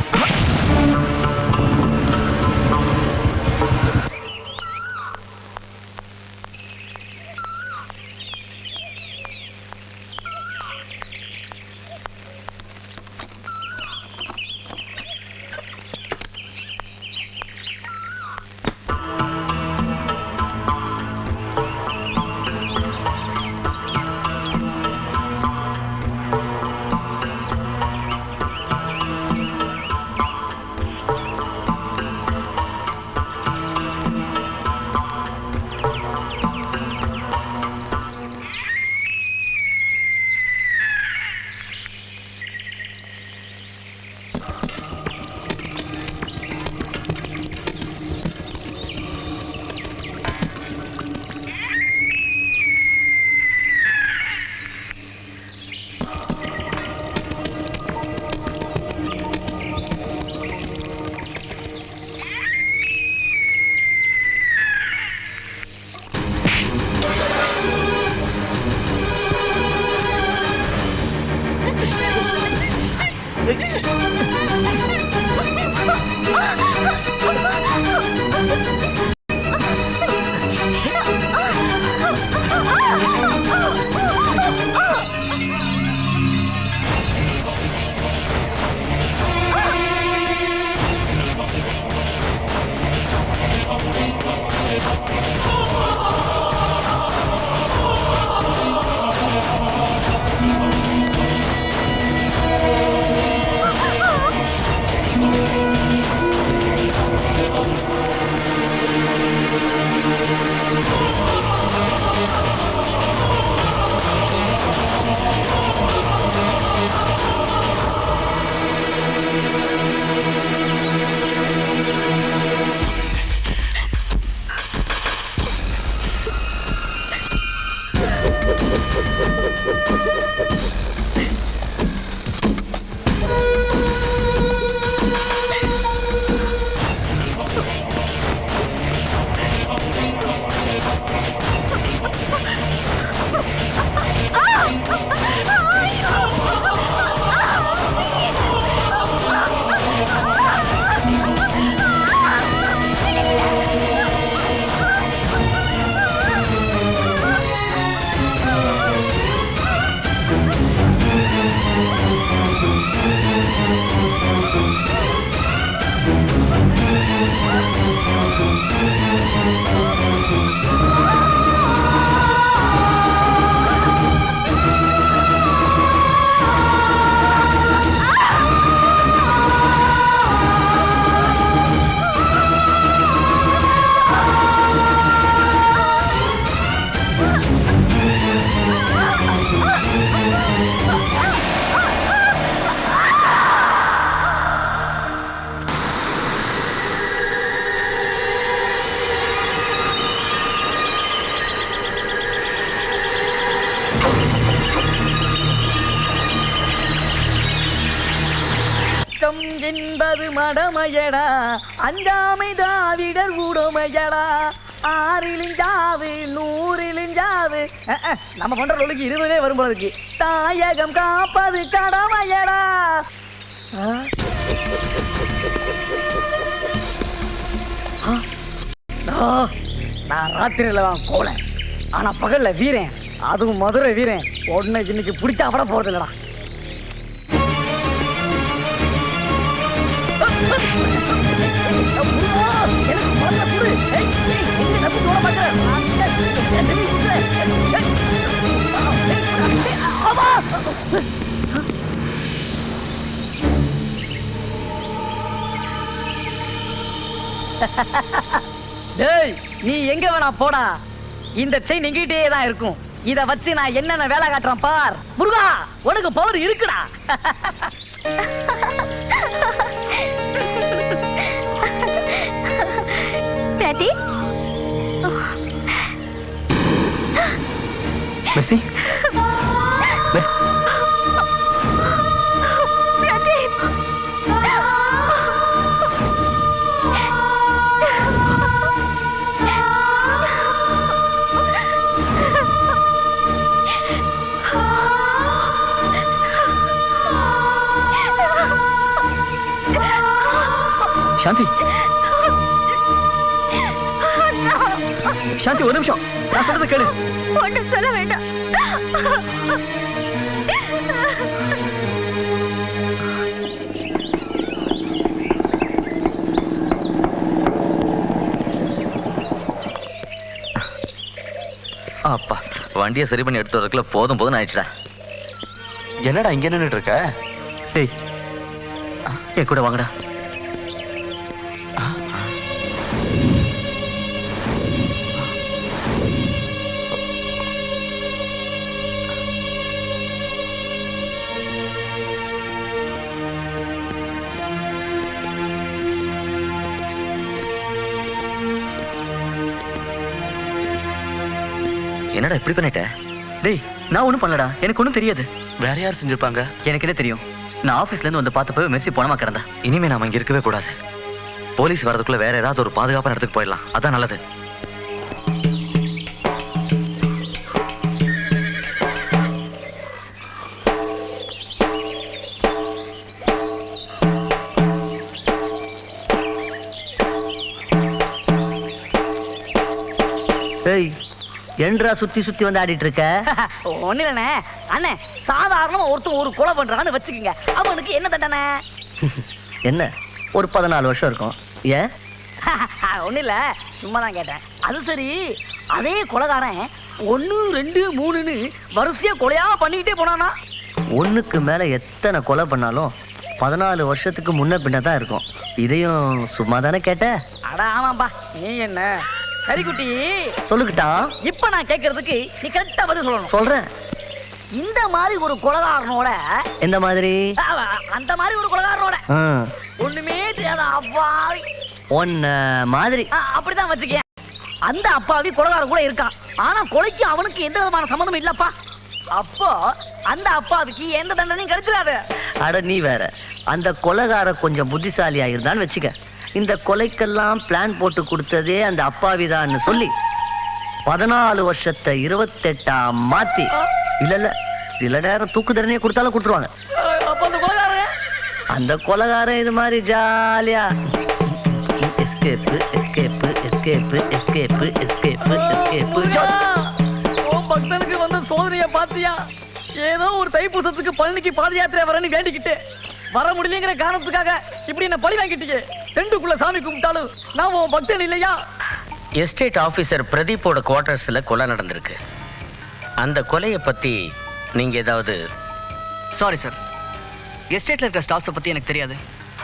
கடமையடா அஞ்சாமை தாவிடர் உடமையடா ஆறிலிஞ்சாவு நூறிலிஞ்சாவு நம்ம பண்ற ஒழுங்கு 20 வரும்போதுக்கு தாயகம் காப்பது கடமையடா. நான் ராத்திரியில கோல ஆனா பகல்ல வீரன், அதுவும் மதுரை வீரன். உடனே இன்னைக்கு பிடிச்சா அவட போறது இல்லடா. டேய், நீ எங்க வேணா போடா, இந்த செயின் எங்கிட்டே தான் இருக்கும். இத வச்சு நான் என்னென்ன வேலை காட்டுறேன் பார். முருகா, உனக்கு பவர் இருக்குடா. பிரதி மெர்சி சாந்தி, சாந்தி ஒரு நிமிஷம், நான் சொல்றது கேளு. ஒன்றும் சொல்ல வேண்டாம். அப்பா, வண்டியை சரி பண்ணி எடுத்து வரக்குள்ள போதும் போதும் ஆயிடுச்சுடா. என்னடா இங்க நின்னுட்டு இருக்க? டேய், என் கூட வாங்கடா. என்னடா இப்படி பண்ணிட்ட? டேய், நான் ஒண்ணும் பண்ணலடா, எனக்கு ஒண்ணும் தெரியாது. வேற யார் செஞ்சிருப்பாங்க? எனக்கு என்ன தெரியும்? நான் ஆபீஸ்ல இருந்து வந்து பார்த்தப்ப மெர்சி போனமா கிடந்தா. இனிமே நாம இங்க இருக்கவே கூடாது. போலீஸ் வரதுக்குள்ள வேற ஏதாவது ஒரு பாதுகாப்பான இடத்துக்கு போயிடலாம், அதான் நல்லது. ஏய், என்றா சுத்தி சுத்தி வந்து ஆடிட்டு இருக்க? ஒண்ணு இல்லண்ணே அண்ணே, சாதாரணமா ஒருத்தன் ஒரு கொலை பண்றான்னு வச்சுக்கோங்க, அவனுக்கு என்ன தண்டனை? என்ன, ஒரு 14 வருஷம் இருக்கும். ஏன்? ஒண்ணு இல்ல, சும்மா தான் கேட்டேன். அது சரி, அதே கொலைகாரன் 1 2 3ன்னு வரிசையா கொலையா பண்ணிக்கிட்டே போனானா? ஒண்ணுக்கு மேல எத்தனை கொலை பண்ணாலும் 14 வருஷத்துக்கு முன்ன பின்ன தான் இருக்கும். இதையும் சும்மா தானே கேட்ட? அட ஆமாம்பா, நீ என்ன கரிக்குட்டி சொல்லுக்கிட்டா? இப்ப நான் கேட்கறதுக்கு நீ கரெக்டா பதில் சொல்லணும். சொல்றேன். இந்த மாதிரி ஒரு கொலைகாரனோட, எந்த மாதிரி? அந்த மாதிரி ஒரு கொலைகாரனோட ம், ஒண்ணுமே தெரியாத அப்பாவி, ஒன்ன மாதிரி. அப்படிதான் வச்சுக்க. அந்த அப்பாவி கொலைகாரன் கூட இருக்கான், ஆனா கொலைக்கு அவனுக்கு எந்த விதமான சம்மந்தமும் இல்லப்பா. அப்போ அந்த அப்பாவிக்கு எந்த தண்டனையும் கிடைச்சிடாது. அட நீ வேற, அந்த கொலைகார கொஞ்சம் புத்திசாலியா இருந்தான்னு வச்சுக்க, இந்த கொலைக்கெல்லாம் பிளான் போட்டு கொடுத்ததே அந்த அப்பாவிதான்னு சொல்லி 14 வருஷத்தை 28ஆ மாத்தி, இல்ல சில நேரம் தூக்கு தண்டனையே கொடுத்தாலும் கொடுத்துருவாங்க. அப்ப அந்த கொலைகாரன், அந்த கொலைகாரன் இது மாதிரி ஜாலியா escape escape escape escape escape escape. உன் பக்தனுக்கு வந்த சோதனைய பாத்தியா? ஏதோ ஒரு தைப்பூசத்துக்கு பழனிக்கு பாத யாத்திரை வரேன்னு வேண்டிக்கிட்டு வர முடியலங்கிற காரணத்துக்காக இப்படி என்ன பழி வாங்கிட்டீங்க. ரெண்டுக்குள்ள சாமி கும்பிட்டாலும் நான் உன் பக்தன் இல்லையா? எஸ்டேட் ஆபீசர் பிரதீப்போட குவார்டர்ஸ்ல கொலை நடந்திருக்கு. அந்த கொலையை பத்தி நீங்க ஏதாவது? சாரி சார், எஸ்டேட்ல இருக்க ஸ்டாஃப்ஸை பத்தி எனக்கு தெரியாது.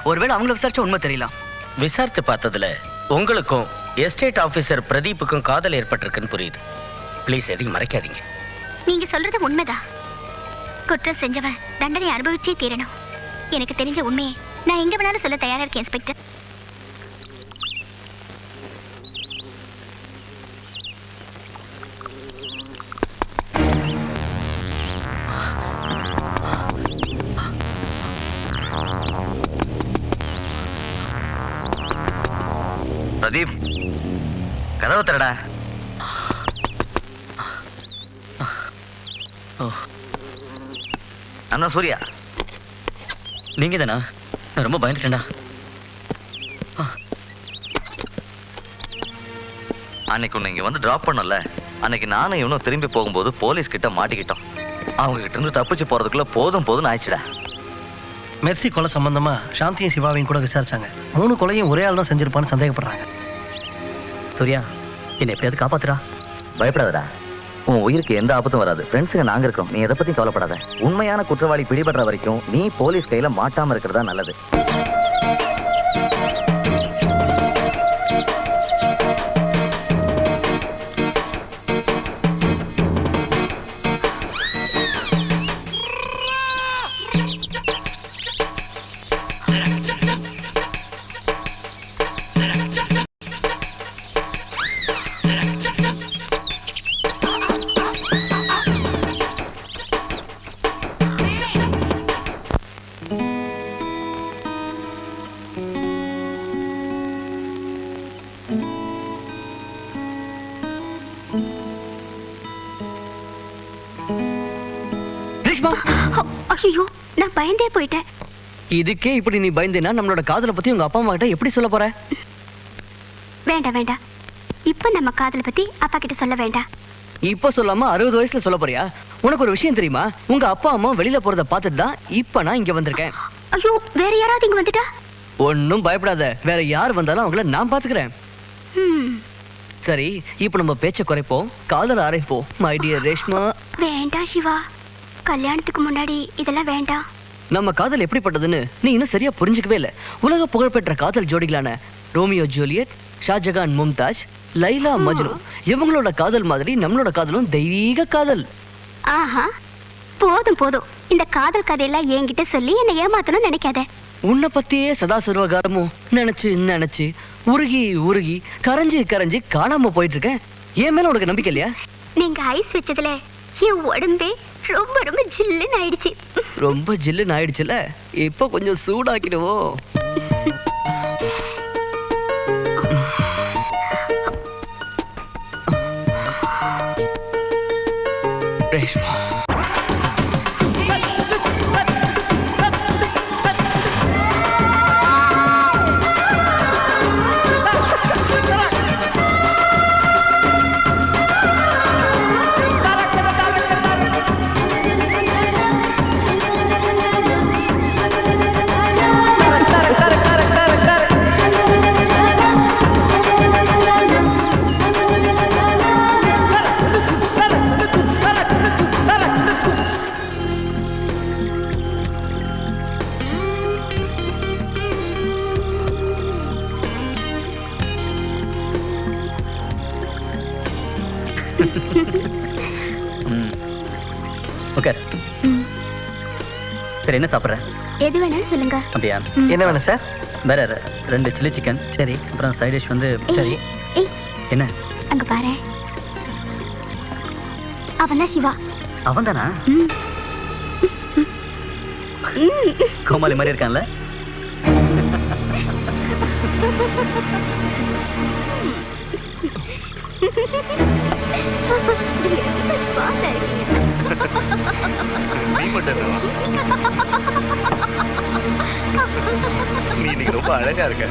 ஒருவேளை அவங்கள விசாரிச்சா உண்மை தெரியலாம். விசாரிச்சு பார்த்ததுல உங்களுக்கும் எஸ்டேட் ஆபீசர் பிரதீப்புக்கும் காதல் ஏற்பட்டிருக்குன்னு புரியுது. ப்ளீஸ் எதையும் மறைக்காதீங்க. நீங்க சொல்றது உண்மைதான். குற்றம் செஞ்சவன் தண்டனை அனுபவிச்சே தீரணும். எனக்கு தெரிஞ்ச உண்மையை நான் எங்க வேணாலும் சொல்ல தயாரா இருக்கேன் இன்ஸ்பெக்டர். கதவை திறடா. அண்ணா சூர்யா, நீங்க தானா? நான் ரொம்ப பயந்துட்டேன்டா. அன்னைக்கு உன்னை இங்க வந்து டிராப் பண்ணல, அன்னைக்கு நானும் இவனும் திரும்பி போகும்போது போலீஸ் கிட்ட மாட்டிக்கிட்டோம். அவங்க கிட்ட இருந்து தப்பிச்சு போறதுக்குள்ள போதும் போதும்னு ஆயிடுச்சுடா. மெர்சி கொலை சம்பந்தமா சாந்தியும் சிவாவையும் கூட விசாரிச்சாங்க. 3 கொலையும் ஒரே ஆள் தான் செஞ்சிருப்பான்னு சந்தேகப்படுறாங்க. சூர்யா, என்னை எப்படியாவது காப்பாத்துறா. பயப்படாதடா, உன் உயிருக்கு எந்த ஆபத்தும் வராது. ஃப்ரெண்ட்ஸுங்க நாங்க இருக்கோம், நீ எதை பத்தி கவலைப்படாத. உண்மையான குற்றவாளி பிடிபடுற வரைக்கும் நீ போலீஸ் கையில மாட்டாம இருக்கிறதா நல்லது. ரேஷ்மா, ஐயோ, நான் பயந்தே போயிட்டேன். இதுக்கே இப்படி நீ பயந்தேனா நம்மளோட காதலை பத்தி உங்க அப்பா அம்மா கிட்ட எப்படி சொல்ல போற? வேண்டாம் வேண்டாம், இப்ப நம்ம காதலை பத்தி அப்பா கிட்ட சொல்ல வேண்டாம். இப்ப சொல்லாம 60 வயசுல சொல்ல போறியா? உனக்கு ஒரு விஷயம் தெரியுமா? உங்க அப்பா அம்மா வெளியில போறத பார்த்துட்டு தான் இப்ப நான் இங்க வந்திருக்கேன். ஐயோ, வேற யாராவது இங்க வந்துட்டா? ஒன்னும் பயப்படாத, வேற யார் வந்தாலும் அவங்கள நான் பாத்துக்கிறேன். சரி, இப்ப நம்ம பேச்ச குறைப்போம், காதல ஆரம்பிப்போம். My dear Reshma. வேண்டாம் சிவா, கல்யாணத்துக்கு முன்னாடி இதெல்லாம் வேண்டாம். நம்ம காதல் எப்படிப்பட்டதுன்னு நீ இன்னும் சரியா புரிஞ்சுக்கவே இல்ல. உலக புகழ்பெற்ற காதல் ஜோடிகளான ரோமியோ ஜூலியட், ஷாஜகான் மும்தாஜ், லைலா மஜ்னு, இவங்களோட காதல் மாதிரி நம்மளோட காதலும் தெய்வீக காதல். ஆஹா, போதும் போதும், இந்த காதல் கதையெல்லாம் என்கிட்ட சொல்லி என்னை ஏமாத்தணும் நினைக்காத. உன்னை பத்தியே சதா சர்வகாலமும் நினைச்சு நினைச்சு உருகி உருகி கரைஞ்சு கரைஞ்சு காணாம போயிட்டு இருக்கேன். என் மேல உனக்கு நம்பிக்கை இல்லையா? நீங்க ஐஸ் வச்சதுல என் உடம்பே ரொம்ப ரொம்ப ஜில்லுன்னு ஆயிடுச்சு. ரொம்ப ஜில்லுன்னு ஆயிடுச்சுல, இப்ப கொஞ்சம் சூடாக்கிடுவோம். ரேஷ்மா, உட்கார். சரி, என்ன சாப்பிட்ற? எது வேணாலும் சொல்லுங்க. அப்படியா? என்ன வேணும் சார்? வேற 2 சில்லி சிக்கன். சரி. அப்புறம் சைட் டிஷ் வந்து சரி. ஏய், என்ன? அங்க பாரு, அவன்தான் சிவா. அவன் தானா? ம். ம். கோமாளி மாதிரி இருக்கான்ல? நீ மட்டும் நீ இன்னைக்கு ரொம்ப அழகா இருக்க.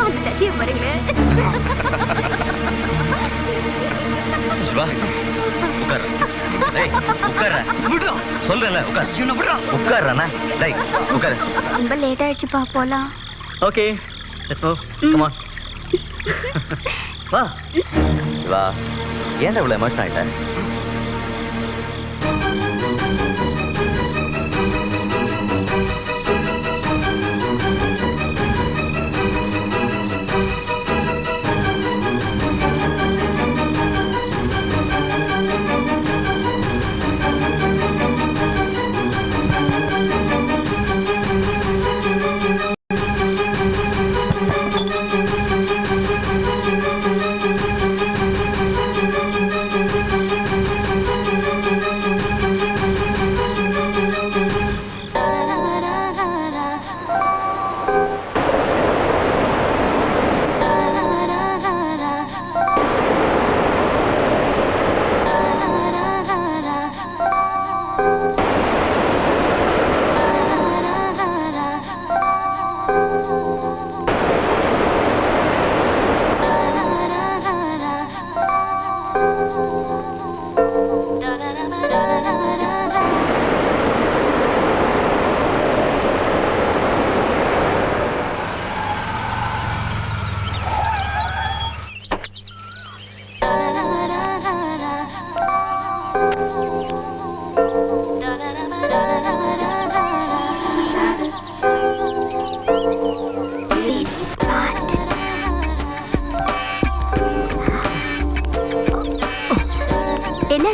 அந்த சத்தியம் பாருங்க. சிவா, உட்கார். டேய், உட்கார்ற. விடுடா. சொல்றேன்ல, உட்கார். என்ன விடுடா? உட்கார்றா. டேய், உட்கார். ரொம்ப லேட் ஆயிடுச்சுப்பா, போலாம். Okay, let's move. Come on. வா. சிவா, ஏன்டா இவ்வளவு எமோஷன் ஆயிட்ட?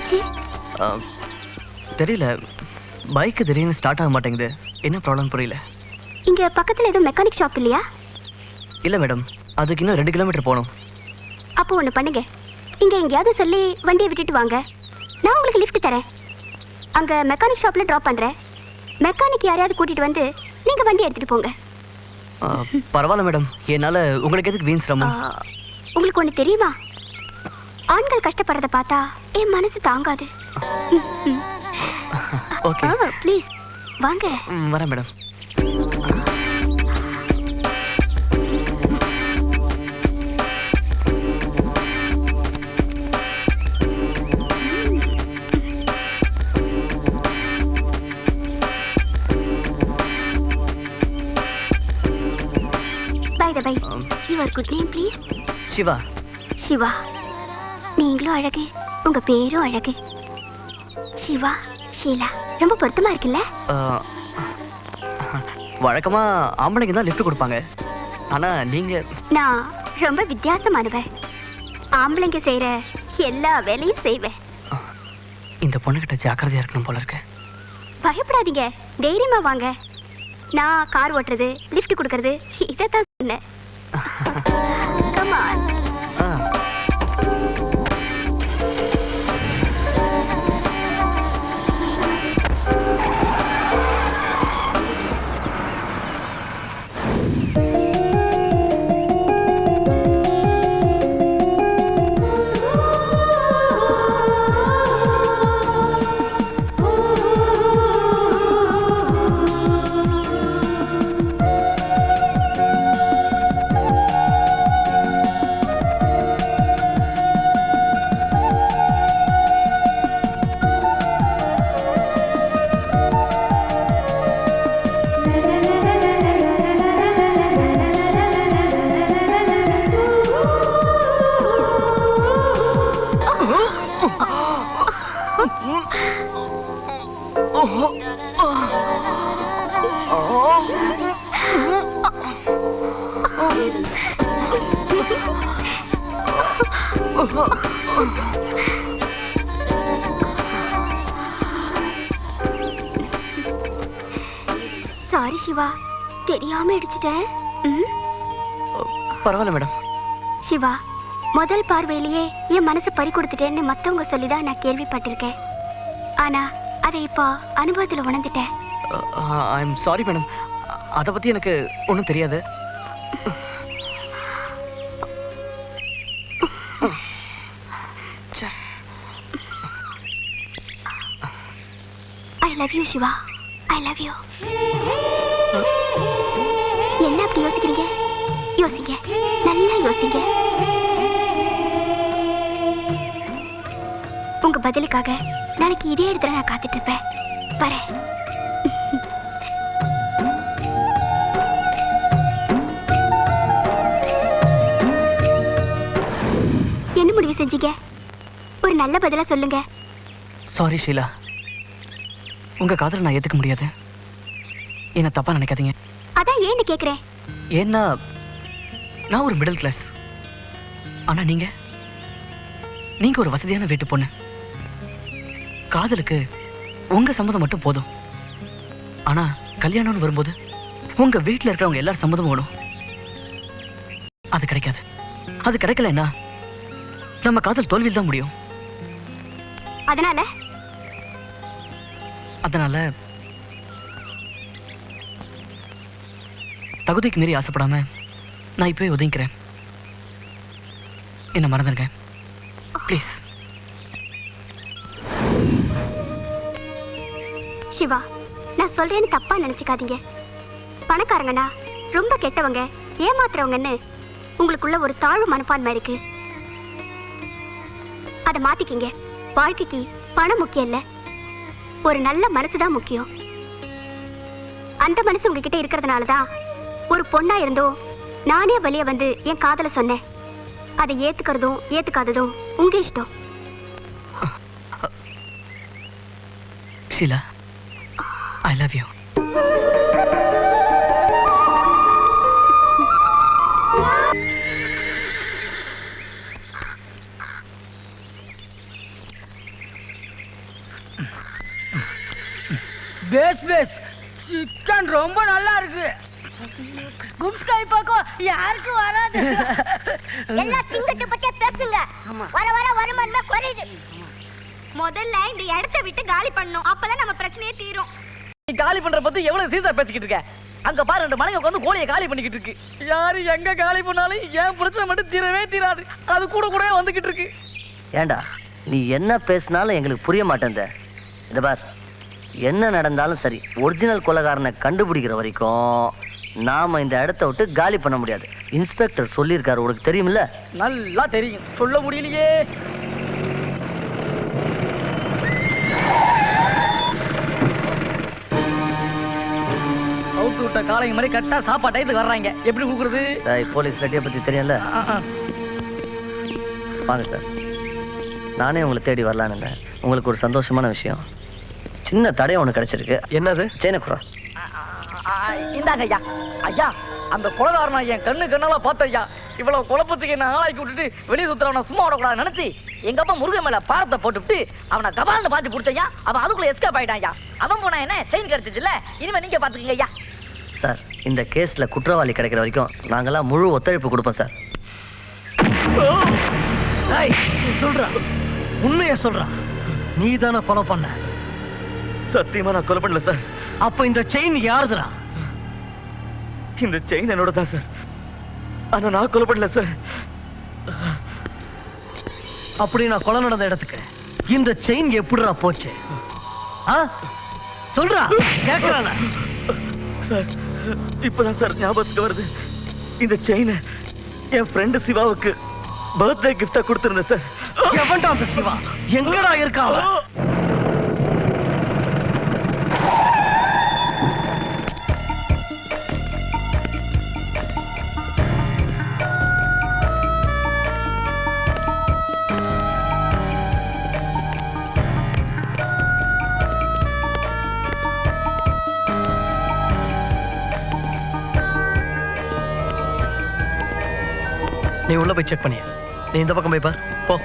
என்னாச்சு? தெரியல, பைக் திடீர்னு ஸ்டார்ட் ஆக மாட்டேங்குது. என்ன ப்ராப்ளம் புரியல. இங்க பக்கத்துல எதுவும் மெக்கானிக் ஷாப் இல்லையா? இல்ல மேடம், அதுக்கு இன்னும் 2 கிலோமீட்டர் போகணும். அப்போ ஒண்ணு பண்ணுங்க, இங்க எங்கேயாவது சொல்லி வண்டியை விட்டுட்டு வாங்க, நான் உங்களுக்கு லிஃப்ட் தரேன். அங்க மெக்கானிக் ஷாப்ல டிராப் பண்றேன். மெக்கானிக் யாரையாவது கூட்டிட்டு வந்து நீங்க வண்டி எடுத்துட்டு போங்க. பரவாயில்ல மேடம், என்னால உங்களுக்கு எதுக்கு வீண் சிரமம்? உங்களுக்கு ஒண்ணு தெரியுமா? ஆண்கள் கஷ்டப்படுறத பார்த்தா என் மனசு தாங்காது. ஓகே, ப்ளீஸ் வாங்க. வரேன் madam. By the way, your good name please? Siva. Siva, நீங்களும் அழகு, உங்க பேரும் அழகு. சிவா, ஷீலா, ரொம்ப பொருத்தமா இருக்குல்ல? வழக்கமா ஆம்பளைங்க தான் லிஃப்ட் கொடுப்பாங்க, ஆனா நீங்க... நான் ரொம்ப வித்தியாசமானவ. ஆம்பளைங்க செய்யற எல்லா வேலையும் செய்வேன். இந்த பொண்ணுகிட்ட ஜாக்கிரதையா இருக்கணும் போல இருக்கு. பயப்படாதீங்க, தைரியமா வாங்க. நான் கார் ஓட்டுறது, லிஃப்ட் கொடுக்கறது, இதைத்தான் சொன்னேன். Come on. சாரி சிவா, தெரியாம இடிச்சிட்டேன். பரவாயில்ல மேடம். சிவா, முதல் பார்வையிலேயே என் மனசை பறி கொடுத்துட்டேன்னு மத்தவங்க சொல்லிதான் நான் கேள்விப்பட்டிருக்கேன். ஆனா அதை இப்போ அனுபவத்துல உணர்ந்துட்டேன். ஐ எம் சாரி மேடம், அதை பத்தி எனக்கு ஒன்றும் தெரியாது. I love you Siva, I love you. என்ன அப்படி யோசிக்கிறீங்க? யோசிங்க, நல்லா யோசிங்க. உங்க பதிலுக்காக நாளைக்கு இதே இடத்துல நான் காத்துட்டு இருப்பேன். வரேன். என்ன முடிவு செஞ்சீங்க? ஒரு நல்ல பதிலா சொல்லுங்க. சாரி ஷீலா, உங்க காதலை நான் ஏத்துக்க முடியாது. என்ன தப்பா நினைக்காதீங்க. அதான் ஏன்னு கேக்குறேன். ஏன்னா நான் ஒரு மிடில் கிளாஸ், ஆனா நீங்க ஒரு வசதியான வீட்டு பொண்ணு. காதலுக்கு உங்க சம்மதம் மட்டும் போதும். ஆனா கல்யாணம்னு வரும்போது உங்க வீட்டுல இருக்கிறவங்க எல்லாரும் சம்மதமும் வேணும். அது கிடைக்காது. அது கிடைக்கலன்னா நம்ம காதல் தோல்வியில் தான் முடியும். அதனால தகுதிக்கு மீறி ஆசைப்படாம நான் இப்பவே ஒதுங்கிக்கிறேன். என்ன மறந்துருங்க ப்ளீஸ். சிவா, நான் சொல்றேன்னு தப்பா நினைச்சுக்காதீங்க. பணக்காரங்கன்னா ரொம்ப கெட்டவங்க, ஏமாத்துறவங்கன்னு உங்களுக்குள்ள ஒரு தாழ்வு மனப்பான்மை இருக்கு. அதை மாத்திக்கிங்க. வாழ்க்கைக்கு பணம் முக்கியம் இல்ல, ஒரு நல்ல மனசுதான் முக்கியம். அந்த மனசு உங்ககிட்ட இருக்கிறதுனாலதான் ஒரு பொண்ணா இருந்தோம் நானே வெளியே வந்து என் காதலை சொன்னேன். அதை ஏத்துக்கிறதும் ஏத்துக்காததும் உங்க இஷ்டம். Sheela, I love you. Chicken ரொம்ப நல்லா இருக்கு. கும்ஸ்காய் பக்கம் யாருக்கும் வராது. எல்லாம் திங்கட்டு பத்தியா பேசுங்க. வர வர வருமானமே குறையுது. முதல்ல இந்த இடத்தை விட்டு காலி பண்ணணும். அப்பதான் நம்ம பிரச்சனையே தீரும். நீ காலி பண்ற பத்தி எவ்வளவு சீசா பேசிக்கிட்டு இருக்க? அங்க பாரு 2 மலைங்க உட்காந்து கோழியை காலி பண்ணிக்கிட்டு இருக்கு. யாரு எங்க காலி பண்ணாலும் என் பிரச்சனை மட்டும் தீரவே தீராது. அது கூட கூடவே வந்துகிட்டு இருக்கு. ஏண்டா நீ என்ன பேசினாலும் எங்களுக்கு புரிய மாட்டேந்த. இந்த பார், என்ன நடந்தாலும் சரி, ஒரிஜினல் கொலைகாரனை கண்டுபிடிக்கிற வரைக்கும் நாம இந்த இடத்த விட்டு காலி பண்ண முடியாது. இன்ஸ்பெக்டர் சொல்லியிருக்காரு, உனக்கு தெரியுமில்ல? நல்லா தெரியும், சொல்ல முடியலையே. அவுத்து விட்ட காலைங்க மாதிரி கரெக்டா சாப்பாடு டயத்துக்கு வர்றாங்க. எப்படி கூக்குறது? போலீஸ் லட்டியை பத்தி தெரியும்ல? வாங்க சார், நானே உங்களை தேடி வரலான்னு இருந்தேன். உங்களுக்கு ஒரு சந்தோஷமான விஷயம், சின்ன தடயம் ஒன்று கிடைச்சிருக்கு. என்னது? சேனக்குறா. இந்தாங்க ஐயா. ஐயா, அந்த கொலைகாரனை என் கண்ணால பார்த்த ஐயா. இவ்வளவு குழப்பத்துக்கு என்ன ஆளாக்கி விட்டுட்டு வெளியே சுத்துறவனை சும்மா விடக்கூடாது நினைச்சு எங்க அப்பா முருகன் மேல பாரத்தை போட்டுவிட்டு அவனை கபால்னு பார்த்து பிடிச்சையா. அவன் அதுக்குள்ள எஸ்கேப் ஆயிட்டான் ஐயா. அவன் போனா என்ன, செயின் கிடைச்சிச்சு இல்ல? இனிமே நீங்க பாத்துக்கங்க ஐயா. சார், இந்த கேஸ்ல குற்றவாளி கிடைக்கிற வரைக்கும் நாங்கெல்லாம் முழு ஒத்துழைப்பு கொடுப்போம் சார். சொல்றா, உண்மைய சொல்றா. நீ தானே கொலை பண்ண? சத்தியமா நான் கொலை பண்ணல சார். அப்ப இந்த செயின் யாருதுடா? இந்த செயின் என்னோட தான் சார். ஆனா நான் கொலை பண்ணல சார். அப்படி நான் கொலை நடந்த இடத்துக்கு இந்த செயின் எப்படிடா போச்சு? சொல்றா, கேக்குறானா? சார், இப்பதான் சார் ஞாபகத்துக்கு வருது. இந்த செயினை என் ஃப்ரெண்டு சிவாவுக்கு பர்த்டே கிஃப்டா கொடுத்திருந்தேன் சார். எவன்டா அந்த சிவா? எங்கடா இருக்கான்? நீ உள்ள போய் செக் பண்ணியா? நீ இந்த பக்கம் போய் பார், போ.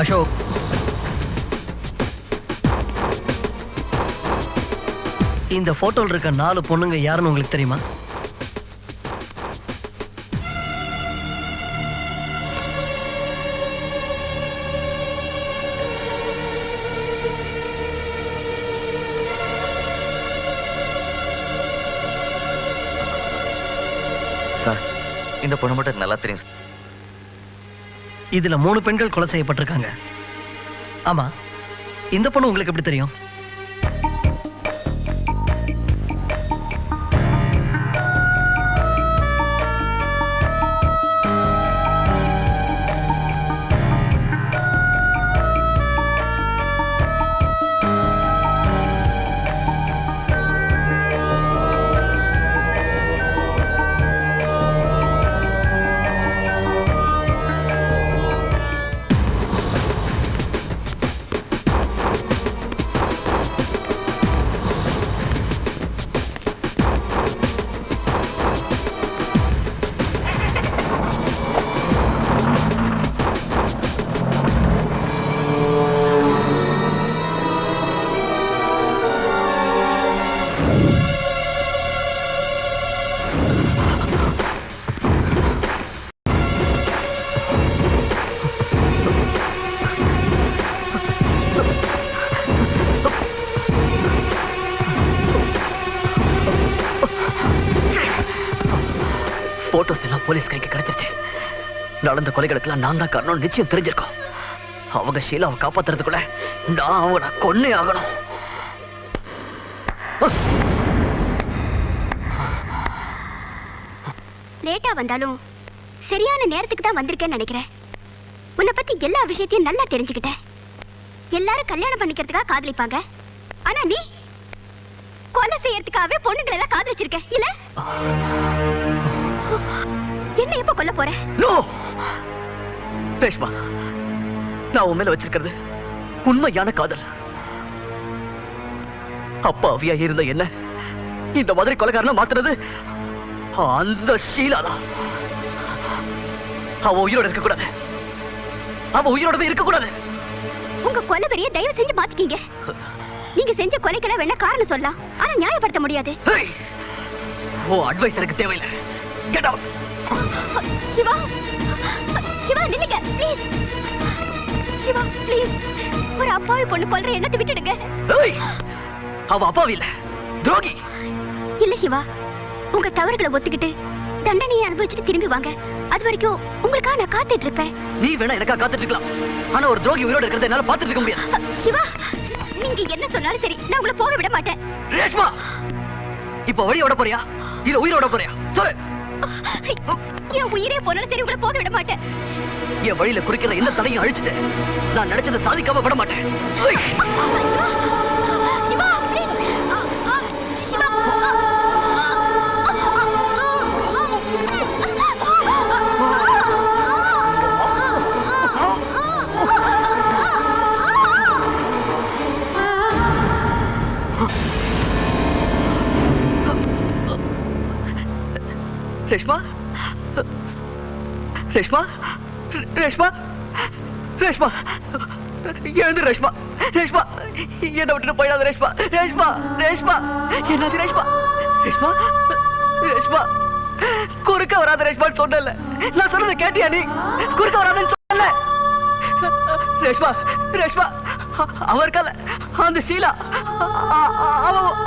அசோக், இந்த போட்டோல இருக்க 4 பொண்ணுங்க யாருன்னு உங்களுக்கு தெரியுமா? சார், இந்த பொண்ணு மட்டும் நல்லா தெரியும் சார். இதுல 3 பெண்கள் கொலை செய்யப்பட்டிருக்காங்க. ஆமா, இந்த பொண்ணு உங்களுக்கு எப்படி தெரியும்? போட்டோஸ் எல்லாம் போலீஸ் கைக்கு கிடைச்சிருச்சு. நடந்த கொலைகளுக்கெல்லாம் நான் தான் காரணம் நிச்சயம் தெரிஞ்சிருக்கோம். அவங்க ஷீலாவை காப்பாத்துறதுக்குள்ள நான் அவனை கொன்னே ஆகணும். லேட்டா வந்தாலும் சரியான நேரத்துக்கு தான் வந்திருக்கேன்னு நினைக்கிறேன். உன்னை பத்தி எல்லா விஷயத்தையும் நல்லா தெரிஞ்சுக்கிட்டேன். எல்லாரும் கல்யாணம் பண்ணிக்கிறதுக்காக காதலிப்பாங்க, ஆனா நீ கொலை செய்யறதுக்காகவே பொண்ணுங்களை எல்லாம் காதலிச்சிருக்க இல்ல? என்ன எப்ப கொல்ல போற? நோ ரேஷ்மா, நான் உன் மேல வச்சிருக்கிறது உண்மையான காதல். அப்பாவியா இருந்த என்ன இந்த மாதிரி கொலைகாரனா மாத்துறது அந்த ஷீலா தான். அவ உயிரோட இருக்க கூடாது. அவ உயிரோடவே இருக்க கூடாது. உங்க கொலை பெரிய தயவு செஞ்சு மாத்திக்கீங்க. நீங்க செஞ்ச கொலைக்கெல்லாம் வேணா காரணம் சொல்லலாம், ஆனா நியாயப்படுத்த முடியாது. ஓ அட்வைஸ் எனக்கு தேவையில்லை. Get out. சிவா, சிவா நில்லுங்க ப்ளீஸ். சிவா ப்ளீஸ், ஒரு அப்பாவி பொண்ணு கொல்ற எண்ணத்தை விட்டுடுங்க. அவ அப்பாவி இல்ல, துரோகி. இல்ல சிவா, உங்க தவறுகளை ஒத்துக்கிட்டு தண்டனையை அனுபவிச்சுட்டு திரும்பி வாங்க. அது வரைக்கும் உங்களுக்காக நான் காத்துட்டு இருப்பேன். நீ வேணா எனக்கா காத்துட்டு இருக்கலாம், ஆனா ஒரு துரோகி உயிரோட இருக்கிறத என்னால பாத்துட்டு இருக்க முடியாது. சிவா, நீங்க என்ன சொன்னாலும் சரி, நான் உங்களை போக விட மாட்டேன். ரேஷ்மா, இப்ப வழியோட போறியா இல்ல உயிரோட போறியா சொல்லு. என் உயிரே போனாலும் சரி, உங்களை போக விட மாட்டேன். என் வழியில குறிக்கிற எந்த தடையும் அழிச்சிட்டு நான் நினைச்சதை சாதிக்காம விட மாட்டேன். சிவா, சிவா ப்ளீஸ். சிவா, ரேஷ்மா, ரேஷ்மா, ரேஷ்மா, ரேஷ்மா, எழுந்து ரேஷ்மா, ரேஷ்மா, என்ன விட்டுட்டு போயிடாத ரேஷ்மா, ரேஷ்மா, ரேஷ்மா, என்னாச்சு ரேஷ்மா, ரேஷ்மா, ரேஷ்மா, குறுக்க வராத ரேஷ்மான்னு சொன்னல. நான் சொன்னதை கேட்டியா நீ? குறுக்க வராதன்னு சொன்னல. ரேஷ்மா, ரேஷ்மா, அவ இருக்கால அந்த ஷீலா,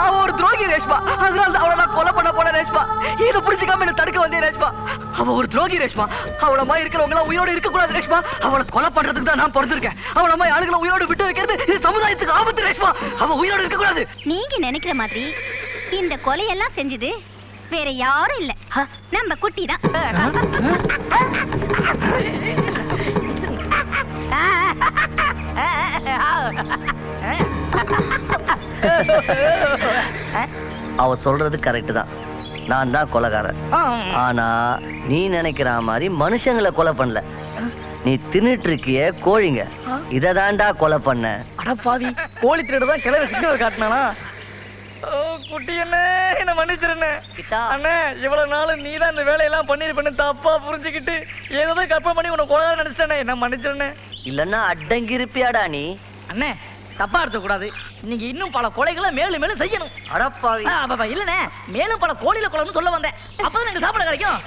அவ ஒரு துரோகி ரேஷ்மா. அதனால அவளை நான் கொலை பண்ண போன ரேஷ்மா. இதை புரிஞ்சுக்காம என்ன தடுக்க வந்தேன் ரேஷ்மா. அவ ஒரு துரோகி ரேஷ்மா. அவள மாதிரி இருக்கிறவங்க எல்லாம் உயிரோடு இருக்க கூடாது ரேஷ்மா. அவளை கொலை பண்றதுக்கு தான் நான் பிறந்திருக்கேன். அவள மாதிரி ஆளுகளை உயிரோடு விட்டு வைக்கிறது இது சமுதாயத்துக்கு ஆபத்து ரேஷ்மா. அவ உயிரோடு இருக்க கூடாது. நீங்க நினைக்கிற மாதிரி இந்த கொலையெல்லாம் செஞ்சது வேற யாரும் இல்ல, நம்ம குட்டி தான். அவ சொல்றது கரெக்ட் தான். நான் தான் கொலைகாரன். ஆனா நீ நினைக்கிற மாதிரி மனுஷங்களை கொலை பண்ணல. நீ தின்னுட்டு இருக்கிய கோழிங்க, இத தாண்டா கொலை பண்ண. அட பாவி, கோழி திருடுதான் கிளவி சிக்னல் காட்டினானா? குட்டி என்ன மன்னிச்சிருண்ணே. அண்ணே, இவ்வளவு நாள் நீ தான் இந்த வேலையெல்லாம் பண்ணிருப்பேன்னு தப்பா புரிஞ்சுக்கிட்டு ஏதோ கற்பனை பண்ணி உன்னை கொலை நினைச்சேனே. என்ன மன்னிச்சிருண்ணே. இல்லன்னா அடங்கி இருப்பியாடா நீ? அண்ணே, தப்பா எடுத்துக்க கூடாது. நீங்க இன்னும் பல கொலைகளை மேலும் மேலும் செய்யணும். அடப்பாவி. இல்லண்ணே, மேலும் பல கோழில கொலைன்னு சொல்ல வந்தேன். அப்பதான் எனக்கு சாப்பாடு கிடைக்கும்.